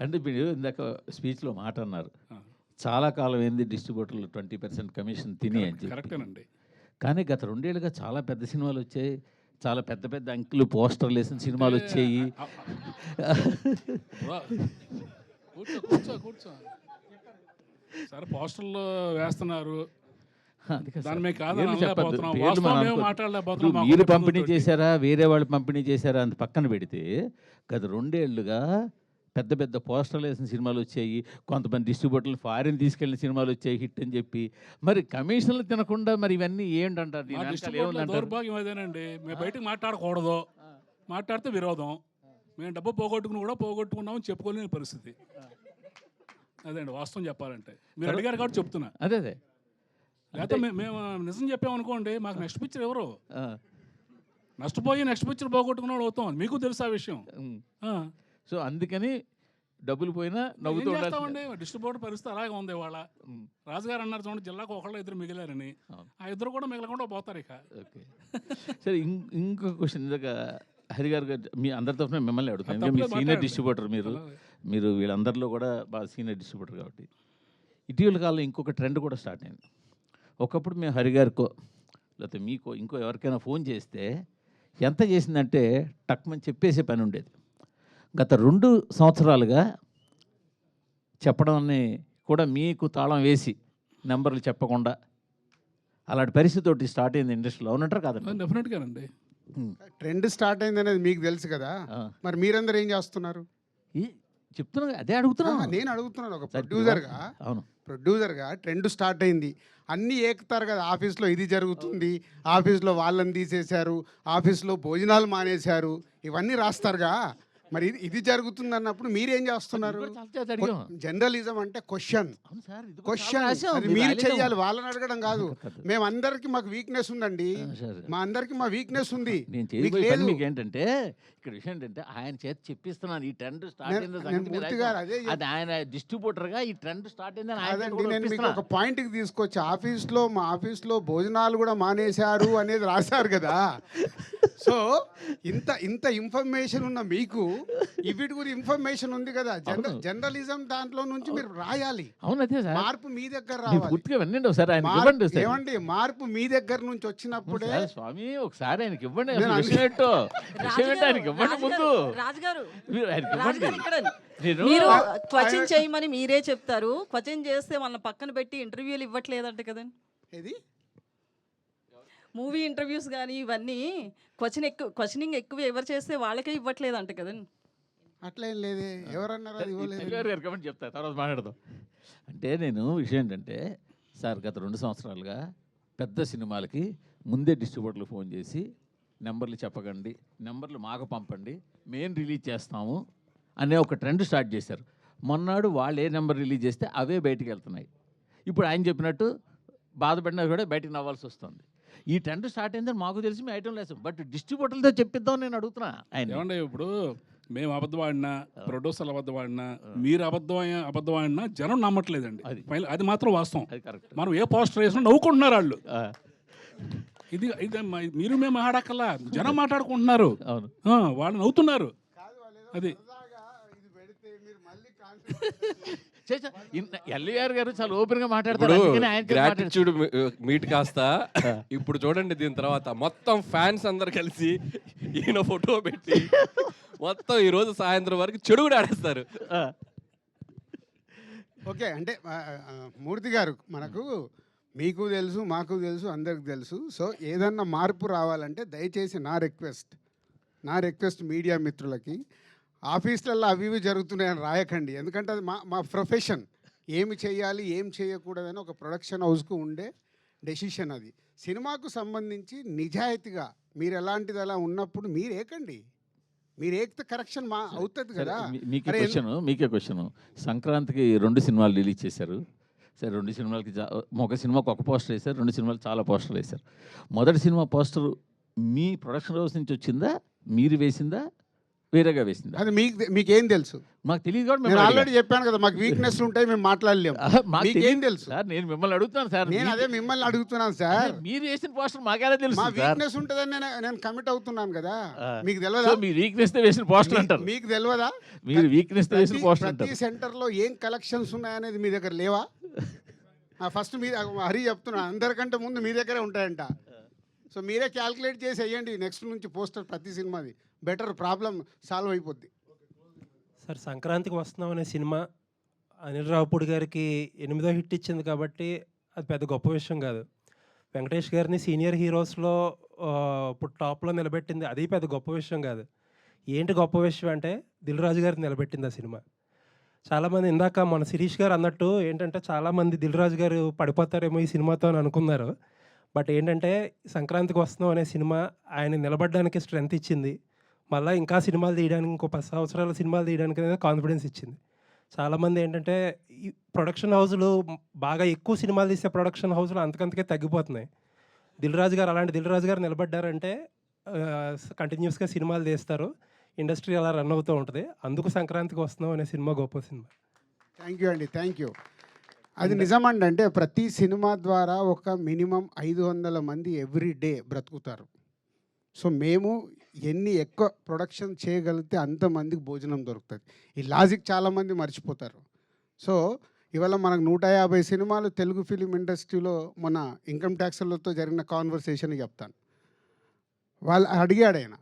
అంటే మీరు ఇందాక స్పీచ్లో మాట అన్నారు, చాలా కాలం ఏంది డిస్ట్రిబ్యూటర్లు 20% కమిషన్ తిని అని చెప్పి. కరెక్టేనండి. కానీ గత 2 ఏళ్ళుగా చాలా పెద్ద సినిమాలు వచ్చాయి, చాలా పెద్ద పెద్ద అంకెలు పోస్టర్లు వేసిన సినిమాలు వచ్చాయి. కూర్చో సరే, పోస్టర్లు వేస్తున్నారు, మీరు పంపిణీ చేశారా వేరే వాళ్ళు పంపిణీ చేశారా అని పక్కన పెడితే గత 2 ఏళ్ళుగా పెద్ద పెద్ద పోస్టర్లు వేసిన సినిమాలు వచ్చాయి. కొంతమంది డిస్ట్రిబ్యూటర్లు ఫారిన్ తీసుకెళ్ళిన సినిమాలు వచ్చాయి హిట్ అని చెప్పి. మరి కమిషన్లు తినకుండా మరి ఇవన్నీ ఏంటంటారు? దౌర్భాగ్యం అదేనండి. మేము బయటకు మాట్లాడకూడదు, మాట్లాడితే విరోధం. మేము డబ్బు పోగొట్టుకున్నామని చెప్పుకోలేని పరిస్థితి. అదేండి వాస్తవం చెప్పాలంటే. మీరు అడిగారు కాబట్టి చెప్తున్నా. అదే లేకపోతే మేము నిజం చెప్పామనుకోండి, మాకు నెక్స్ట్ పిక్చర్ ఎవరు నష్టపోయి నెక్స్ట్ పిక్చర్ పోగొట్టుకున్నాడు అవుతాం. మీకు తెలుసు ఆ విషయం. సో అందుకని డబ్బులు పోయినా నవ్వుతూ ఉండాలి. డిస్ట్రిబ్యూటర్ పరిస్థితి అలాగే ఉంది. వాళ్ళ రాజుగారు అన్నారు చూడండి, జిల్లాకు 1-2 మిగిలారని. ఆ 2 కూడా మిగలకుండా పోతారు ఇక. ఓకే సరే, ఇంకొక క్వశ్చన్. ఇందాక హరి గారు మీ అందరి తరఫున మిమ్మల్ని అడుగుతాను. మీ సీనియర్ డిస్ట్రిబ్యూటర్ మీరు వీళ్ళందరిలో కూడా బాగా సీనియర్ డిస్ట్రిబ్యూటర్ కాబట్టి ఇటీవల కాలంలో ఇంకొక ట్రెండ్ కూడా స్టార్ట్ అయింది. ఒకప్పుడు మేము హరి గారికో లేకపోతే మీకో ఇంకో ఎవరికైనా ఫోన్ చేస్తే ఎంత చేసిందంటే టక్మని చెప్పేసే పని ఉండేది. గత 2 సంవత్సరాలుగా చెప్పడాన్ని కూడా మీకు తాళం వేసి నెంబర్లు చెప్పకుండా అలాంటి పరిస్థితి స్టార్ట్ అయింది ఇండస్ట్రీలో. అవునంటారు కాదండి? డెఫినెట్గానండి. ట్రెండ్ స్టార్ట్ అయింది అనేది మీకు తెలుసు కదా, మరి మీరందరూ ఏం చేస్తున్నారు? చెప్తున్నా, అదే అడుగుతున్నా. నేను అడుగుతున్నాను ఒక ప్రొడ్యూసర్గా. అవును, ప్రొడ్యూసర్గా ట్రెండ్ స్టార్ట్ అయింది, అన్నీ ఏకుతారు కదా. ఆఫీస్లో ఇది జరుగుతుంది, ఆఫీస్లో వాళ్ళని తీసేశారు, ఆఫీస్లో భోజనాలు మానేశారు, ఇవన్నీ రాస్తారుగా. మరి ఇది జరుగుతుంది అన్నప్పుడు మీరేం చేస్తున్నారు? జర్నలిజం అంటే క్వశ్చన్ అది మీరు చెయ్యాలి, వాళ్ళని అడగడం కాదు. మేమందరికి మాకు వీక్నెస్ ఉందండి, మా అందరికి మా వీక్నెస్ ఉంది. మీకు ఏంటంటే ఇక్కడ విషయం ఏంటంటే ఆయన చేతి చెప్పిస్తున్నాను ఈ ట్రెండ్ స్టార్ట్ అయింది. అది ఆయన డిస్ట్రిబ్యూటర్ గా ఈ ట్రెండ్ స్టార్ట్ అయిందని నేను మీకు ఒక పాయింట్కి తీసుకొచ్చి, మా ఆఫీస్లో భోజనాలు కూడా మానేశారు అనేది రాశారు కదా. సో ఇంత ఇన్ఫర్మేషన్ ఉన్న మీకు వీటి గురించి ఇన్ఫర్మేషన్ ఉంది కదా, జర్నలిజం దాంట్లో నుంచి మీరు రాయాలి. అవును అదే సార్, మార్పు మీ దగ్గర మీరు రావాలి. పూర్తిగా వినండి ఒకసారి, ఆయనకి ఇవ్వండి ఒకసారి. ఏమండి, మార్పు మీ దగ్గర నుంచి వచ్చినప్పుడే సార్, స్వామి ఒకసారి ఆయనకి ఇవ్వండి, నేను అసలు విషయం ఏంటో ఆయనకి ఇవ్వండి ముందు. రాజుగారు మీరు ఆయనకి రాజుగారు ఇవ్వండి. ఇక్కడ నేను మీరు క్వశ్చన్ చేయమని మీరే చెప్తారు, క్వశ్చన్ చేస్తే వాళ్ళ పక్కన పెట్టి ఇంటర్వ్యూలు ఇవ్వట్లేదంట కదండి. ఏది మూవీ ఇంటర్వ్యూస్ కానీ ఇవన్నీ క్వశ్చనింగ్ ఎక్కువ ఎవరు చేస్తే వాళ్ళకే ఇవ్వట్లేదంట కదండి. అట్లేం లేదే, ఎవరన్నారు అది ఇవ్వలేదు. గారు కమెంట్ చెప్తా, తర్వాత మాట్లాడదాం. అంటే నేను విషయం ఏంటంటే సార్, గత 2 సంవత్సరాలుగా పెద్ద సినిమాలకి ముందే డిస్ట్రిబ్యూటర్లు ఫోన్ చేసి నెంబర్లు చెప్పకండి, నెంబర్లు మాకు పంపండి, మేము రిలీజ్ చేస్తాము అనే ఒక ట్రెండ్ స్టార్ట్ చేశారు. మొన్నాడు వాళ్ళు ఏ నెంబర్ రిలీజ్ చేస్తే అవే బయటికి వెళ్తున్నాయి. ఇప్పుడు ఆయన చెప్పినట్టు బాధపడినా కూడా బయటికి నవ్వాల్సి వస్తుంది. ఈ ట్రెండ్ స్టార్ట్ అయిందని మాకు తెలిసి మేము ఐటమ్ లేదు, బట్ డిస్ట్రిబ్యూటర్లతో చెప్పిద్దాం నేను అడుగుతున్నా ఆయన. ఏమంటే ఇప్పుడు మేము అబద్ధం ఆడినా, ప్రొడ్యూసర్లు అబద్ధం ఆడినా, మీరు అబద్ధం ఆడినా జనం నమ్మట్లేదండి. అది మాత్రం వాస్తవం. అది కరెక్ట్. మనం ఏ పోస్టర్ వేసినా నవ్వుకుంటున్నారు వాళ్ళు. ఇది మీరు మేము ఆడక్కల్లా, జనం మాట్లాడుకుంటున్నారు. అవును, వాళ్ళు నవ్వుతున్నారు. అది ఎల్ఈఆర్ గారు చాలా ఓపెన్ గా ఇప్పుడు మాట్లాడతారు. గ్రాటిట్యూడ్ మీట్ కాస్త ఇప్పుడు చూడండి, దీని తర్వాత మొత్తం ఫ్యాన్స్ అందరు కలిసి ఈయన ఫోటో పెట్టి మొత్తం ఈ రోజు సాయంత్రం వరకు చెడు కూడా ఆడేస్తారు. ఓకే, అంటే మూర్తి గారు, మనకు మీకు తెలుసు, మాకు తెలుసు, అందరికి తెలుసు. సో ఏదన్నా మార్పు రావాలంటే దయచేసి నా రిక్వెస్ట్ మీడియా మిత్రులకి, ఆఫీసులలో అవి ఇవి జరుగుతున్నాయని రాయకండి. ఎందుకంటే అది మా ప్రొఫెషన్. ఏమి చేయాలి, ఏం చేయకూడదని ఒక ప్రొడక్షన్ హౌస్కు ఉండే డెసిషన్ అది. సినిమాకు సంబంధించి నిజాయితీగా మీరు ఎలాంటిది అలా ఉన్నప్పుడు మీరు ఏకండి, మీరు ఏకితే కరెక్షన్ అవుతుంది కదా. మీకే క్వశ్చన్, సంక్రాంతికి 2 సినిమాలు రిలీజ్ చేశారు. సరే, 2 సినిమాలకి ఒక సినిమాకి ఒక పోస్టర్ వేశారు, 2 సినిమాలు చాలా పోస్టర్లు వేశారు. మొదటి సినిమా పోస్టర్ మీ ప్రొడక్షన్ హౌస్ నుంచి వచ్చిందా, మీరు వేసిందా, వేరేగా వేసిందా? అది మీకేం తెలుసు? మాకు తెలియదు కూడా. నేను ఆల్రెడీ చెప్పాను కదా, మాకు వీక్నెస్ ఉంటాయి, మేము మాట్లాడలేము. మీకేం తెలుసు సార్? నేను మిమ్మల్ని అడుగుతున్నాను సార్. నేను అదే మిమ్మల్ని అడుగుతున్నాను సార్. మీరు వేసిన పోస్టర్ మాకేలా తెలుసు? మా వీక్నెస్ ఉంటుందని నేను కమిట్ అవుతున్నాను కదా. మీకు తెలియదా? మీ వీక్నెస్ తో వేసిన పోస్టర్ అంటారు. మీకు తెలియదా? మీరు వీక్నెస్ తో వేసిన పోస్టర్ అంటారు. ప్రతి సెంటర్లో ఏం కలెక్షన్స్ ఉన్నాయనేది మీ దగ్గర లేవా? ఫస్ట్ మీ హరి చెప్తున్నా, అందరికంటే ముందు మీ దగ్గరే ఉంటాయంట. సో మీరే క్యాల్కులేట్ చేసి వేయండి నెక్స్ట్ నుంచి పోస్టర్ ప్రతి సినిమాది. బెటర్, ప్రాబ్లం సాల్వ్ అయిపోద్ది. సార్, సంక్రాంతికి వస్తున్నాం అనే సినిమా అనిల్ రావుపూడి గారికి 8వ హిట్ ఇచ్చింది కాబట్టి అది పెద్ద గొప్ప విషయం కాదు. వెంకటేష్ గారిని సీనియర్ హీరోస్లో ఇప్పుడు టాప్లో నిలబెట్టింది, అది పెద్ద గొప్ప విషయం కాదు. ఏంటి గొప్ప విషయం అంటే దిల్ రాజు గారిని నిలబెట్టింది ఆ సినిమా. చాలామంది ఇందాక మన శిరీష్ గారు అన్నట్టు ఏంటంటే చాలామంది దిల్ రాజు గారు పడిపోతారేమో ఈ సినిమాతో అని అనుకున్నారు. బట్ ఏంటంటే సంక్రాంతికి వస్తున్నాం అనే సినిమా ఆయన నిలబడడానికి స్ట్రెంత్ ఇచ్చింది. మళ్ళీ ఇంకా సినిమాలు తీయడానికి, ఇంకో 10 సంవత్సరాల సినిమాలు తీయడానికి అనేది కాన్ఫిడెన్స్ ఇచ్చింది. చాలామంది ఏంటంటే ఈ ప్రొడక్షన్ హౌస్లు బాగా ఎక్కువ సినిమాలు తీసే ప్రొడక్షన్ హౌస్లు అంతకంతకే తగ్గిపోతున్నాయి. దిల్ రాజు గారు నిలబడ్డారంటే కంటిన్యూస్గా సినిమాలు తీస్తారు, ఇండస్ట్రీ అలా రన్ అవుతూ ఉంటుంది. అందుకు సంక్రాంతికి వస్తున్నాం అనే సినిమా గొప్ప సినిమా. థ్యాంక్ యూ అండి, థ్యాంక్ యూ. అది నిజమండి. అంటే ప్రతి సినిమా ద్వారా ఒక మినిమం 500 మంది ఎవ్రీ డే బ్రతుకుతారు. సో మేము ఎన్ని ఎక్కువ ప్రొడక్షన్ చేయగలిగితే అంతమందికి భోజనం దొరుకుతుంది. ఈ లాజిక్ చాలామంది మర్చిపోతారు. సో ఇవాళ మనకు 150 సినిమాలు తెలుగు ఫిలిం ఇండస్ట్రీలో మన ఇన్కమ్ ట్యాక్స్లతో జరిగిన కాన్వర్సేషన్ చెప్తాను. వాళ్ళు అడిగాడు ఆయన,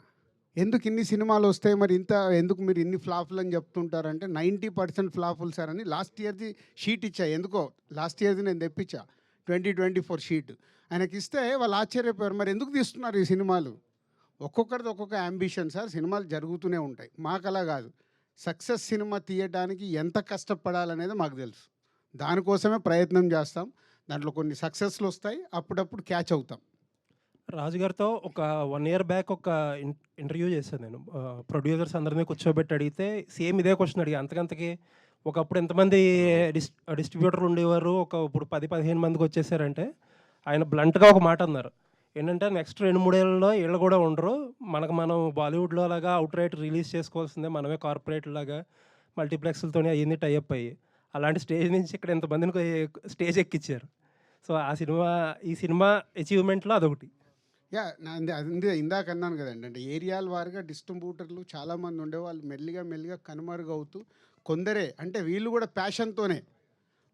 ఎందుకు ఇన్ని సినిమాలు వస్తాయి, మరి ఎందుకు మీరు ఇన్ని ఫ్లాపులు అని చెప్తుంటారంటే 90% ఫ్లాపులు సార్ అని లాస్ట్ ఇయర్ది షీట్ ఇచ్చా. ఎందుకో లాస్ట్ ఇయర్ది నేను తెప్పించా 2024 షీట్. ఆయనకి ఇస్తే వాళ్ళు ఆశ్చర్యపోయారు, మరి ఎందుకు తీస్తున్నారు ఈ సినిమాలు? ఒక్కొక్కరిది ఒక్కొక్క అంబిషన్ సార్. సినిమాలు జరుగుతూనే ఉంటాయి, మాకు అలా కాదు. సక్సెస్ సినిమా తీయడానికి ఎంత కష్టపడాలనేది మాకు తెలుసు. దానికోసమే ప్రయత్నం చేస్తాం. దాంట్లో కొన్ని సక్సెస్లు వస్తాయి, అప్పుడప్పుడు క్యాచ్ అవుతాం. రాజుగారితో ఒక 1 year బ్యాక్ ఒక ఇంటర్వ్యూ చేశాను నేను. ప్రొడ్యూసర్స్ అందరినీ కూర్చోబెట్టి అడిగితే సేమ్ ఇదే క్వశ్చన్ అడిగి, అంతకంతకి ఒకప్పుడు ఎంతమంది డిస్ట్రిబ్యూటర్లు ఉండేవారు, ఇప్పుడు 10-15 మందికి వచ్చేసారంటే ఆయన బ్లంట్గా ఒక మాట అన్నారు. ఏంటంటే నెక్స్ట్ 2-3 ఏళ్ళలో వీళ్ళు కూడా ఉండరు, మనం బాలీవుడ్లో లాగా అవుట్ రైట్ రిలీజ్ చేసుకోవాల్సిందే, మనమే కార్పొరేట్ లాగా మల్టీప్లెక్స్లతో అయ్యింది టైఅప్ అయ్యి, అలాంటి స్టేజ్ నుంచి ఇక్కడ ఎంతమందిని స్టేజ్ ఎక్కించారు. సో ఈ సినిమా అచీవ్మెంట్లో అదొకటి. యా అది ఇందాక అన్నాను కదండి, అంటే ఏరియాల వారిగా డిస్ట్రిబ్యూటర్లు చాలామంది ఉండేవాళ్ళు మెల్లిగా కనుమరుగవుతూ కొందరే, అంటే వీళ్ళు కూడా ప్యాషన్తోనే,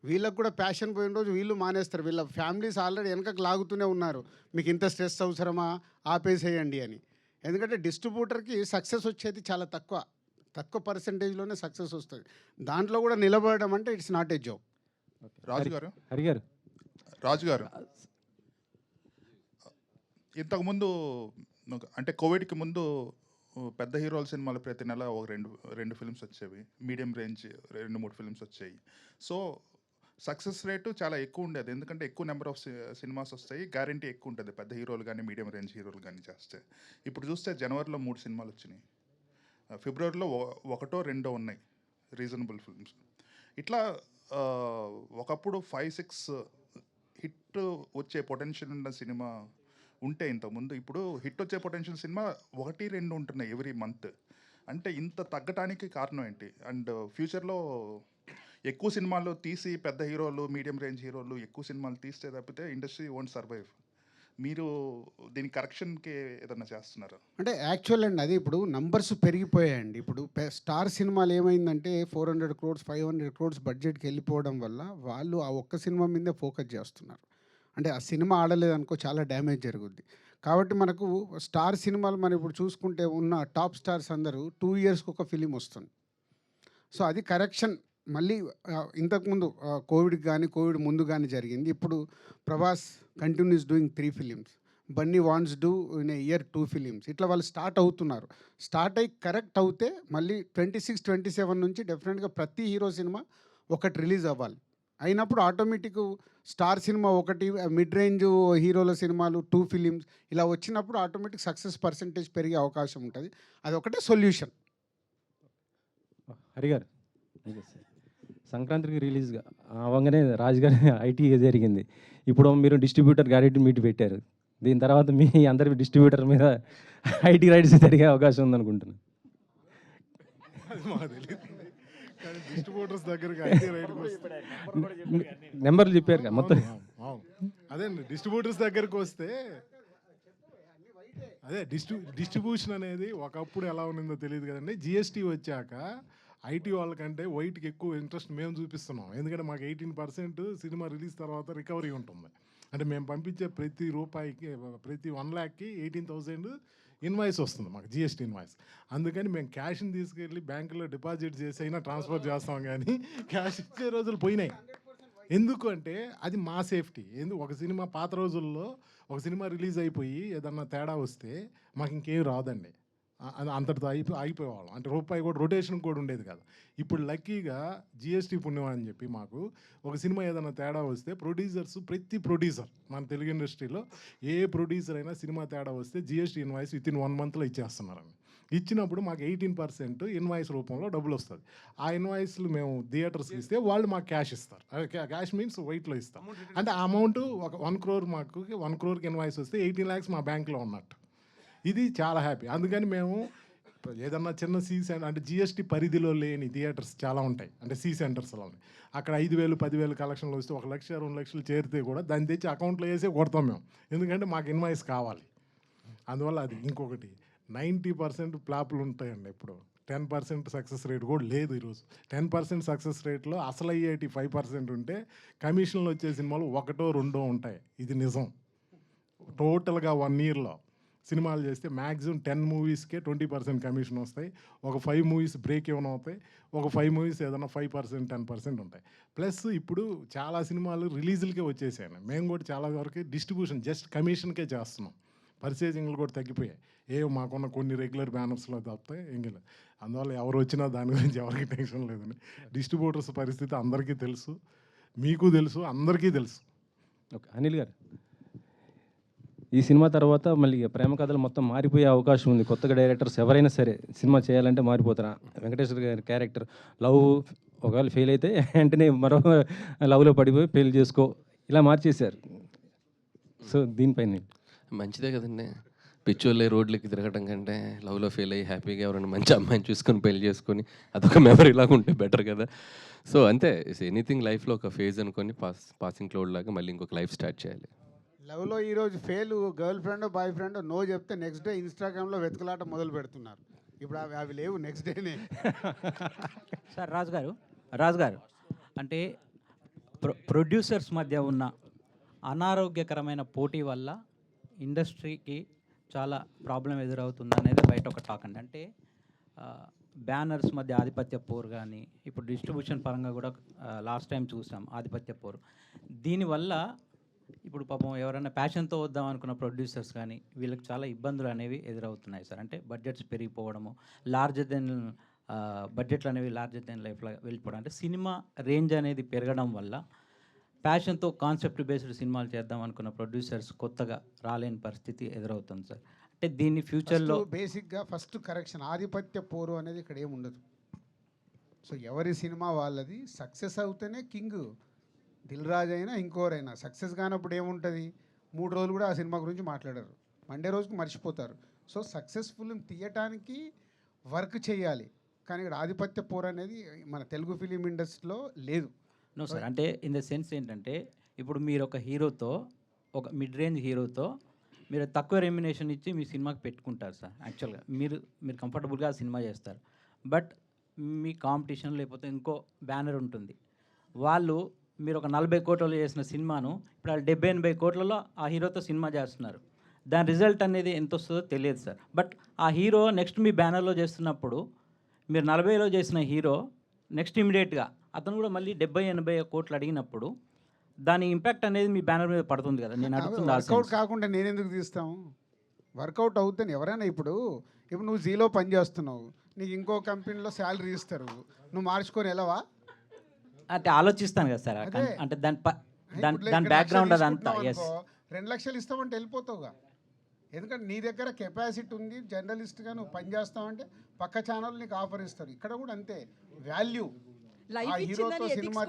వీళ్ళకు కూడా ప్యాషన్ పోయిన రోజు వీళ్ళు మానేస్తారు. వీళ్ళ ఫ్యామిలీస్ ఆల్రెడీ వెనకకు లాగుతూనే ఉన్నారు, మీకు ఇంత స్ట్రెస్ అవసరమా, ఆపేసేయండి అని. ఎందుకంటే డిస్ట్రిబ్యూటర్కి సక్సెస్ వచ్చేది చాలా తక్కువ పర్సెంటేజ్లోనే సక్సెస్ వస్తుంది. దాంట్లో కూడా నిలబడడం అంటే ఇట్స్ నాట్ ఏ జాబ్. రాజు గారు ఇంతకుముందు అంటే కోవిడ్కి ముందు పెద్ద హీరోల సినిమాలు ప్రతి నెల ఒక రెండు ఫిల్మ్స్ వచ్చేవి, మీడియం రేంజ్ 2-3 ఫిల్మ్స్ వచ్చాయి. సో సక్సెస్ రేటు చాలా ఎక్కువ ఉండేది, ఎందుకంటే ఎక్కువ నెంబర్ ఆఫ్ సినిమాస్ వస్తాయి, గ్యారంటీ ఎక్కువ ఉంటుంది పెద్ద హీరోలు కానీ మీడియం రేంజ్ హీరోలు కానీ చేస్తే. ఇప్పుడు చూస్తే జనవరిలో 3 సినిమాలు వచ్చినాయి, ఫిబ్రవరిలో 1-2 ఉన్నాయి రీజనబుల్ ఫిల్మ్స్. ఇట్లా ఒకప్పుడు 5-6 హిట్ వచ్చే పొటెన్షియల్ ఉన్న సినిమా ఉంటే ఇంతకుముందు, ఇప్పుడు హిట్ వచ్చే పొటెన్షియల్ సినిమా 1-2 ఉంటున్నాయి ఎవ్రీ మంత్. అంటే ఇంత తగ్గటానికి కారణం ఏంటి? అండ్ ఫ్యూచర్లో ఎక్కువ సినిమాలు తీసి పెద్ద హీరోలు మీడియం రేంజ్ హీరోలు ఎక్కువ సినిమాలు తీస్తే తప్పితే ఇండస్ట్రీ వోంట్ సర్వైవ్. మీరు దీని కరెక్షన్కి ఏదన్నా చేస్తున్నారు? అంటే యాక్చువల్ అండి, అది ఇప్పుడు నంబర్స్ పెరిగిపోయాయండి. ఇప్పుడు స్టార్ సినిమాలు ఏమైందంటే 400 crores 500 crores బడ్జెట్కి వెళ్ళిపోవడం వల్ల వాళ్ళు ఆ ఒక్క సినిమా మీదే ఫోకస్ చేస్తున్నారు. అంటే ఆ సినిమా ఆడలేదనుకో చాలా డ్యామేజ్ జరుగుద్ది. కాబట్టి మనకు స్టార్ సినిమాలు మనం ఇప్పుడు చూసుకుంటే ఉన్న టాప్ స్టార్స్ అందరూ 2 yearsకి ఒక ఫిలిం వస్తుంది. సో అది కరెక్షన్ మళ్ళీ ఇంతకుముందు కోవిడ్ ముందు కానీ జరిగింది. ఇప్పుడు Prabhas continuous doing 3 films, Bunny wants do in a year 2 films. ఇట్లా వాళ్ళు స్టార్ట్ అవుతున్నారు. స్టార్ట్ అయ్యి కరెక్ట్ అవుతే మళ్ళీ 26-27 నుంచి డెఫినెట్గా ప్రతి హీరో సినిమా ఒకటి రిలీజ్ అవ్వాలి. అయినప్పుడు ఆటోమేటిక్ స్టార్ సినిమా ఒకటి, మిడ్ రేంజ్ హీరోల సినిమాలు 2 films ఇలా వచ్చినప్పుడు ఆటోమేటిక్ సక్సెస్ పర్సంటేజ్ పెరిగే అవకాశం ఉంటుంది. అది ఒకటే సొల్యూషన్. హరిగారు, సంక్రాంతికి రిలీజ్గా అవ్వగానే రాజుగారి ఐటీ జరిగింది. ఇప్పుడు మీరు డిస్ట్రిబ్యూటర్ గ్యారెంటీ మీట్ పెట్టారు. దీని తర్వాత మీ అందరి డిస్ట్రిబ్యూటర్ మీద ఐటీ రైట్స్ జరిగే అవకాశం ఉందనుకుంటున్నాను. డిస్ట్రిబ్యూటర్స్ దగ్గరికి నెంబర్లు చెప్పారు కదా మొత్తం. అదే డిస్ట్రిబ్యూటర్స్ దగ్గరికి వస్తే అదే డిస్ట్రిబ్యూషన్ అనేది ఒకప్పుడు ఎలా ఉన్నదో తెలియదు కదండి. జిఎస్టీ వచ్చాక ఐటీ వాళ్ళకంటే వైట్కి ఎక్కువ ఇంట్రెస్ట్ మేము చూపిస్తున్నాం. ఎందుకంటే మాకు 18% సినిమా రిలీజ్ తర్వాత రికవరీ ఉంటుంది. అంటే మేము పంపించే ప్రతి రూపాయికి, ప్రతి 1 lakhకి 18,000 ఇన్వాయిస్ వస్తుంది మాకు, జిఎస్టీ ఇన్వాయిస్. అందుకని మేము క్యాష్ని తీసుకెళ్ళి బ్యాంకులో డిపాజిట్ చేసి అయినా ట్రాన్స్ఫర్ చేస్తాం, కానీ క్యాష్ ఇచ్చే రోజులు పోయినాయి. ఎందుకు అంటే అది మా సేఫ్టీ. ఒక సినిమా పాత రోజుల్లో ఒక సినిమా రిలీజ్ అయిపోయి ఏదన్నా తేడా వస్తే మాకు ఇంకేం రాదండి, అంతటితో ఆగిపోయేవాళ్ళం. అంటే రూపాయి కూడా రొటేషన్ కూడా ఉండేది కాదు. ఇప్పుడు లక్కీగా జిఎస్టీ పుణ్యం అని చెప్పి మాకు ఒక సినిమా ఏదైనా తేడా వస్తే ప్రతి ప్రొడ్యూసర్ మన తెలుగు ఇండస్ట్రీలో ఏ ప్రొడ్యూసర్ అయినా సినిమా తేడా వస్తే జిఎస్టీ ఇన్వాయిస్ వితిన్ 1 monthలో ఇచ్చేస్తున్నారండి. ఇచ్చినప్పుడు మాకు 18% ఇన్వాయిస్ రూపంలో డబ్బులు వస్తుంది. ఆ ఇన్వాయిస్లు మేము థియేటర్స్కి ఇస్తే వాళ్ళు మాకు క్యాష్ ఇస్తారు. క్యాష్ మీన్స్ వైట్లో ఇస్తాం. అంటే ఆ అమౌంట్ ఒక 1 crore, మాకు 1 crore ఇన్వాయిస్ వస్తే 18 lakhs మా బ్యాంక్లో ఉన్నట్టు. ఇది చాలా హ్యాపీ. అందుకని మేము ఏదన్నా చిన్న సెంటర్ అంటే జిఎస్టీ పరిధిలో లేని థియేటర్స్ చాలా ఉంటాయి, అంటే సెంటర్స్లో ఉన్నాయి. అక్కడ 5,000 10,000 కలెక్షన్లు వస్తే 1 లక్ష 2 లక్షలు చేరితే కూడా దాన్ని తెచ్చి అకౌంట్లో వేసే కొడతాం మేము, ఎందుకంటే మాకు ఇన్వాయిస్ కావాలి. అందువల్ల అది. ఇంకొకటి 90% ఫ్లాపులు ఉంటాయండి. ఇప్పుడు 10% సక్సెస్ రేట్ కూడా లేదు ఈరోజు. 10% సక్సెస్ రేట్లో అసలు అయ్యేటి 5% ఉంటే కమిషన్లు వచ్చే సినిమాలు 1-2 ఉంటాయి. ఇది నిజం. టోటల్గా 1 yearలో సినిమాలు చేస్తే మ్యాక్సిమం 10 moviesకే 20% కమిషన్ వస్తాయి. ఒక 5 movies బ్రేక్ ఏమైనా అవుతాయి, ఒక 5 movies ఏదైనా 5% 10% ఉంటాయి. ప్లస్ ఇప్పుడు చాలా సినిమాలు రిలీజులకే వచ్చేసాయి. మేము కూడా చాలా వరకు డిస్ట్రిబ్యూషన్ జస్ట్ కమిషన్కే చేస్తున్నాం. పర్చేజింగ్లు కూడా తగ్గిపోయాయి. మాకున్న కొన్ని రెగ్యులర్ బ్యానర్స్లో తప్పితే ఇంక. అందువల్ల ఎవరు వచ్చినా దాని గురించి ఎవరికి టెన్షన్ లేదండి. డిస్ట్రిబ్యూటర్స్ పరిస్థితి అందరికీ తెలుసు, మీకు తెలుసు, అందరికీ తెలుసు. ఓకే, అనిల్ గారు, ఈ సినిమా తర్వాత మళ్ళీ ప్రేమ కథలు మొత్తం మారిపోయే అవకాశం ఉంది. కొత్తగా డైరెక్టర్స్ ఎవరైనా సరే సినిమా చేయాలంటే మారిపోతారు. వెంకటేశ్వర గారి క్యారెక్టర్ లవ్ ఒకవేళ ఫెయిల్ అయితే వెంటనే మరో లవ్లో పడిపోయి పెళ్లి చేసుకో ఇలా మార్చేశారు. సో దీనిపైన మంచిదే కదండి. పిచ్చోళ్ళే రోడ్లకి తిరగడం కంటే లవ్లో ఫెయిల్ అయ్యి హ్యాపీగా ఎవరైనా మంచి అమ్మాయిని చూసుకొని పెళ్లి చేసుకొని అదొక మెమరీ లాగా ఉంటే బెటర్ కదా. సో అంతే, ఎనీథింగ్ లైఫ్లో ఒక ఫేజ్ అనుకొని పాసింగ్ క్లౌడ్ లాగా మళ్ళీ ఇంకొక లైఫ్ స్టార్ట్ చేయాలి. లవ్లో ఈరోజు fail, girlfriend boyfriend no చెప్తే నెక్స్ట్ డే ఇన్స్టాగ్రామ్లో వెతుకులాట మొదలు పెడుతున్నారు. ఇప్పుడు అవి లేవు నెక్స్ట్ డేనే. సార్ రాజు గారు అంటే ప్రొడ్యూసర్స్ మధ్య ఉన్న అనారోగ్యకరమైన పోటీ వల్ల ఇండస్ట్రీకి చాలా ప్రాబ్లం ఎదురవుతుంది అనేది బయట ఒక టాక్ అండి. అంటే బ్యానర్స్ మధ్య ఆధిపత్య పోరు కానీ, ఇప్పుడు డిస్ట్రిబ్యూషన్ పరంగా కూడా లాస్ట్ టైం చూసాం ఆధిపత్య పోరు. దీనివల్ల ఇప్పుడు పాపం ఎవరైనా ప్యాషన్తో వద్దాం అనుకున్న ప్రొడ్యూసర్స్ కానీ వీళ్ళకి చాలా ఇబ్బందులు అనేవి ఎదురవుతున్నాయి సార్. అంటే బడ్జెట్స్ పెరిగిపోవడము, లార్జర్ దెన్ బడ్జెట్లు అనేవి లార్జర్ దెన్ లైఫ్లో వెళ్ళిపోవడం, అంటే సినిమా రేంజ్ అనేది పెరగడం వల్ల ప్యాషన్తో కాన్సెప్ట్ బేస్డ్ సినిమాలు చేద్దాం అనుకున్న ప్రొడ్యూసర్స్ కొత్తగా రాలేని పరిస్థితి ఎదురవుతుంది సార్. అంటే దీన్ని ఫ్యూచర్లో బేసిక్గా ఫస్ట్ కరెక్షన్, ఆధిపత్య పోరు అనేది ఇక్కడ ఏముండదు. సో ఎవరి సినిమా వాళ్ళది, సక్సెస్ అవుతేనే కింగ్. దిల్ రాజు అయినా ఇంకోరైనా సక్సెస్ కానప్పుడు ఏముంటుంది, 3 రోజులు కూడా ఆ సినిమా గురించి మాట్లాడారు, మండే రోజుకి మర్చిపోతారు. సో సక్సెస్ఫుల్ తీయటానికి వర్క్ చేయాలి, కానీ ఇక్కడ ఆధిపత్య పోరు అనేది మన తెలుగు ఫిలిం ఇండస్ట్రీలో లేదు. నో సార్, అంటే ఇన్ ద సెన్స్ ఏంటంటే ఇప్పుడు మీరు ఒక హీరోతో, ఒక మిడ్ రేంజ్ హీరోతో మీరు తక్కువ రెమ్యునేషన్ ఇచ్చి మీ సినిమాకి పెట్టుకుంటారు సార్. యాక్చువల్గా మీరు కంఫర్టబుల్గా సినిమా చేస్తారు. బట్ మీ కాంపిటీషన్ లేకపోతే ఇంకో బ్యానర్ ఉంటుంది, వాళ్ళు మీరు ఒక 40 కోట్లలో చేసిన సినిమాను ఇప్పుడు వాళ్ళు 70-80 కోట్లలో ఆ హీరోతో సినిమా చేస్తున్నారు. దాని రిజల్ట్ అనేది ఎంత వస్తుందో తెలియదు సార్. బట్ ఆ హీరో నెక్స్ట్ మీ బ్యానర్లో చేస్తున్నప్పుడు మీరు 40లో చేసిన హీరో నెక్స్ట్ ఇమీడియట్గా అతను కూడా మళ్ళీ 70-80 కోట్లు అడిగినప్పుడు దాని ఇంపాక్ట్ అనేది మీ బ్యానర్ మీద పడుతుంది కదా. నేను అడుగుతుంది వర్కౌట్ కాకుండా నేను ఎందుకు తీస్తాము, వర్కౌట్ అవుతాను ఎవరైనా. ఇప్పుడు నువ్వు జీలో పని చేస్తున్నావు, నీకు ఇంకో కంపెనీలో శాలరీ ఇస్తారు, నువ్వు మార్చుకొని వెళ్ళవా? అంటే ఆలోచిస్తాను కదా సార్. అంటే దాని బ్యాక్గ్రౌండ్ అదంతా. ఎస్, 2 లక్షలు ఇస్తామంటే వెళ్ళిపోతావుగా. ఎందుకంటే నీ దగ్గర కెపాసిటీ ఉంది, జర్నలిస్ట్గా నువ్వు పని చేస్తావంటే పక్క ఛానల్ నీకు ఆఫర్ ఇస్తారు. ఇక్కడ కూడా అంతే వాల్యూ. ఆ హీరోతో సినిమా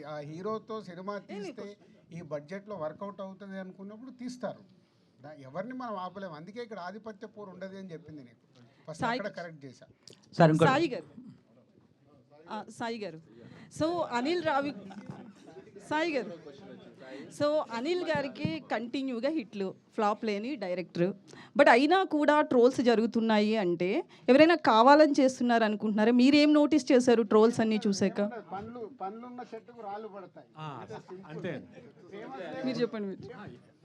ఆ హీరోతో సినిమా తీస్తే ఈ బడ్జెట్లో వర్కౌట్ అవుతుంది అనుకున్నప్పుడు తీస్తారు. ఎవరిని మనం ఆపలేము. అందుకే ఇక్కడ ఆధిపత్య పోరు ఉండదు అని చెప్పింది నేను ఫస్ట్, అక్కడ కరెక్ట్ చేశా. సాయి గారు సో సాయి గారు సో అనిల్ గారికి కంటిన్యూగా హిట్లు ఫ్లాప్ లేని డైరెక్టర్. బట్ అయినా కూడా ట్రోల్స్ జరుగుతున్నాయి అంటే ఎవరైనా కావాలని చేస్తున్నారు అనుకుంటున్నారా? మీరేం నోటీస్ చేశారు ట్రోల్స్ అన్నీ చూసాక? పనులున్న చెట్టుకు రాళ్ళు పడతాయి అంతే. మీరు చెప్పండి.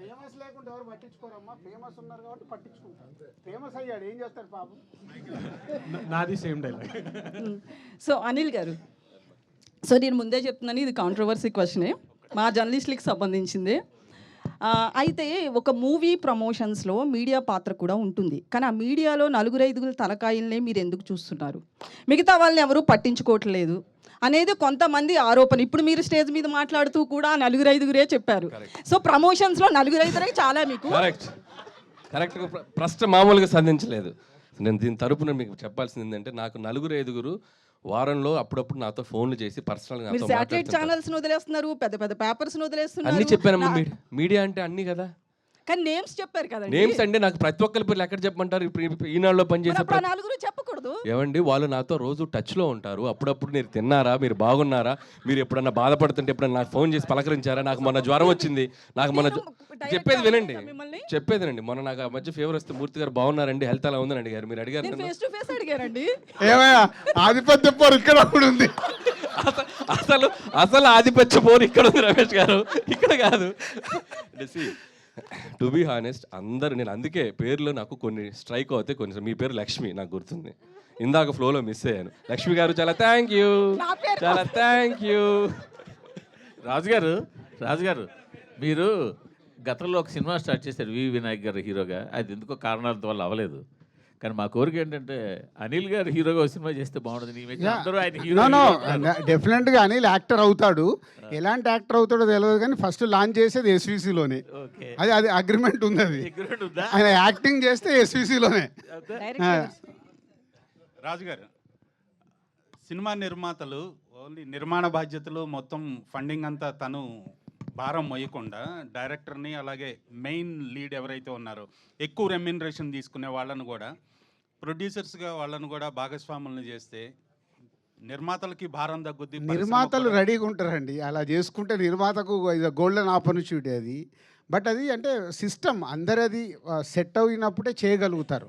ఫేమస్ లేకుండా ఎవరు పట్టించుకోరమ్మా, ఫేమస్ ఉన్నారు కాబట్టి పట్టించుకుంటారు. ఫేమస్ అయ్యాడు ఏం చేస్తారు పాపం. నాది సేమ్ డైలాగ్. సో అనిల్ గారు, సో నేను ముందే చెప్తున్నాను, ఇది కాంట్రవర్సీ క్వశ్చనే, మా జర్నలిస్టులకి సంబంధించింది. అయితే ఒక మూవీ ప్రమోషన్స్లో మీడియా పాత్ర కూడా ఉంటుంది, కానీ ఆ మీడియాలో 4-5 తలకాయలనే మీరు ఎందుకు చూస్తున్నారు, మిగతా వాళ్ళని ఎవరూ పట్టించుకోవట్లేదు అనేది కొంతమంది ఆరోపణ. ఇప్పుడు మీరు స్టేజ్ మీద మాట్లాడుతూ కూడా 4-5 చెప్పారు. సో ప్రమోషన్స్లో 4-5 చాలా మీకు కరెక్ట్గా ప్రశ్న మామూలుగా సంధించలేదు. నేను దీని తరపున మీకు చెప్పాల్సింది ఏంటంటే, నాకు 4-5 వారంలో అప్పుడప్పుడు నాతో ఫోన్లు చేసి పర్సనల్గా మీరు శాటిలైట్ ఛానల్స్ వదిలేస్తున్నారు, పెద్ద పెద్ద పేపర్స్ వదిలేస్తున్నారు. అన్ని చెప్పానమ్మా. మీడియా అంటే అన్ని కదా, కానీ నేమ్స్ చెప్పారు కదా. నేమ్స్ అంటే నాకు ప్రతి ఒక్కరి పేర్లు ఎక్కడ చెప్పమంటారు? ఇప్పుడు ఈనాడులో పనిచేసే 4 చెప్పకూడదు ఏమండి, వాళ్ళు నాతో రోజు టచ్లో ఉంటారు. అప్పుడప్పుడు మీరు తిన్నారా, మీరు బాగున్నారా, మీరు ఎప్పుడన్నా బాధపడుతుంటే ఎప్పుడన్నా నాకు ఫోన్ చేసి పలకరించారా, నాకు మొన్న జ్వరం వచ్చింది, నాకు మొన్న చెప్పేది వినండి. మొన్న నాకు ఆ మధ్య ఫీవర్ వస్తే మూర్తి గారు బాగున్నారండి, హెల్త్ అలా ఉందని అడిగారు. మీరు అడిగారు ఫేస్ టు ఫేస్ అడిగారండి. ఏమయ్యా ఆధిపత్య పోరు ఇక్కడ ఉంది. అసలు ఆధిపత్య పోరు ఇక్కడ ఉంది రమేష్ గారు, ఇక్కడ కాదు. టు బీ హానెస్ట్, అందరు నేను అందుకే పేర్లు నాకు కొన్ని స్ట్రైక్ అవుతాయి. కొన్ని మీ పేరు లక్ష్మి నాకు గుర్తుంది, ఇందాక ఫ్లోలో మిస్ అయ్యాను. లక్ష్మి గారు చాలా థ్యాంక్ యూ, చాలా థ్యాంక్ యూ. రాజు గారు మీరు గతంలో ఒక సినిమా స్టార్ట్ చేశారు వి వినాయక్ గారు హీరోగా. అది ఎందుకో కారణాల వల్ల అవ్వలేదు. కానీ మా కోరిక ఏంటంటే అనిల్ గారు హీరోగా ఒక సినిమా చేస్తే బాగుంటుంది. అందరూ ఆయన హీరో. డెఫినెట్గా అనిల్ యాక్టర్ అవుతాడు. ఎలాంటి యాక్టర్ అవుతాడో తెలియదు, కానీ ఫస్ట్ లాంచ్ చేసేది ఎస్విసిలోనే. అది అగ్రిమెంట్ ఉంది. అది ఆయన యాక్టింగ్ చేస్తే ఎస్విసిలోనే. రాజుగారు, సినిమా నిర్మాతలు ఓన్లీ నిర్మాణ బాధ్యతలు మొత్తం ఫండింగ్ అంతా తను భారం మోయకుండా డైరెక్టర్ని, అలాగే మెయిన్ లీడ్ ఎవరైతే ఉన్నారో ఎక్కువ రెమ్యునరేషన్ తీసుకునే వాళ్ళను కూడా, ప్రొడ్యూసర్స్గా వాళ్ళను కూడా భాగస్వాములను చేస్తే నిర్మాతలకి భారం తగ్గుద్ది, పరిశ్రమ నిర్మాతలు కూడా- రెడీగా ఉంటారండి, అలా చేసుకుంటే నిర్మాతకు గోల్డెన్ ఆపర్చునిటీ అది. బట్ అది అంటే సిస్టమ్ అందరది సెట్ అయినప్పుడే చేయగలుగుతారు.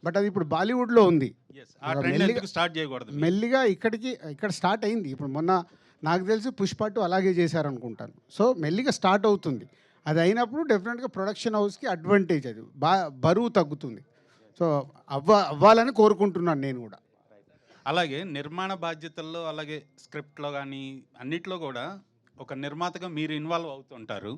బట్ అది ఇప్పుడు బాలీవుడ్లో ఉంది. Yes, ఆ ట్రెండ్ ఎందుకు స్టార్ట్ చేయకూడదు? మెల్లిగా ఇక్కడ స్టార్ట్ అయింది. ఇప్పుడు మొన్న నాకు తెలిసి పుష్ప 2 అలాగే చేశారనుకుంటాను. సో మెల్లిగా స్టార్ట్ అవుతుంది. అది అయినప్పుడు డెఫినెట్గా ప్రొడక్షన్ హౌస్కి అడ్వాంటేజ్, అది బరువు తగ్గుతుంది. సో అవ్వాలని కోరుకుంటున్నాను నేను కూడా. అలాగే నిర్మాణ బాధ్యతల్లో, అలాగే స్క్రిప్ట్లో కానీ అన్నిట్లో కూడా ఒక నిర్మాతగా మీరు ఇన్వాల్వ్ అవుతుంటారు.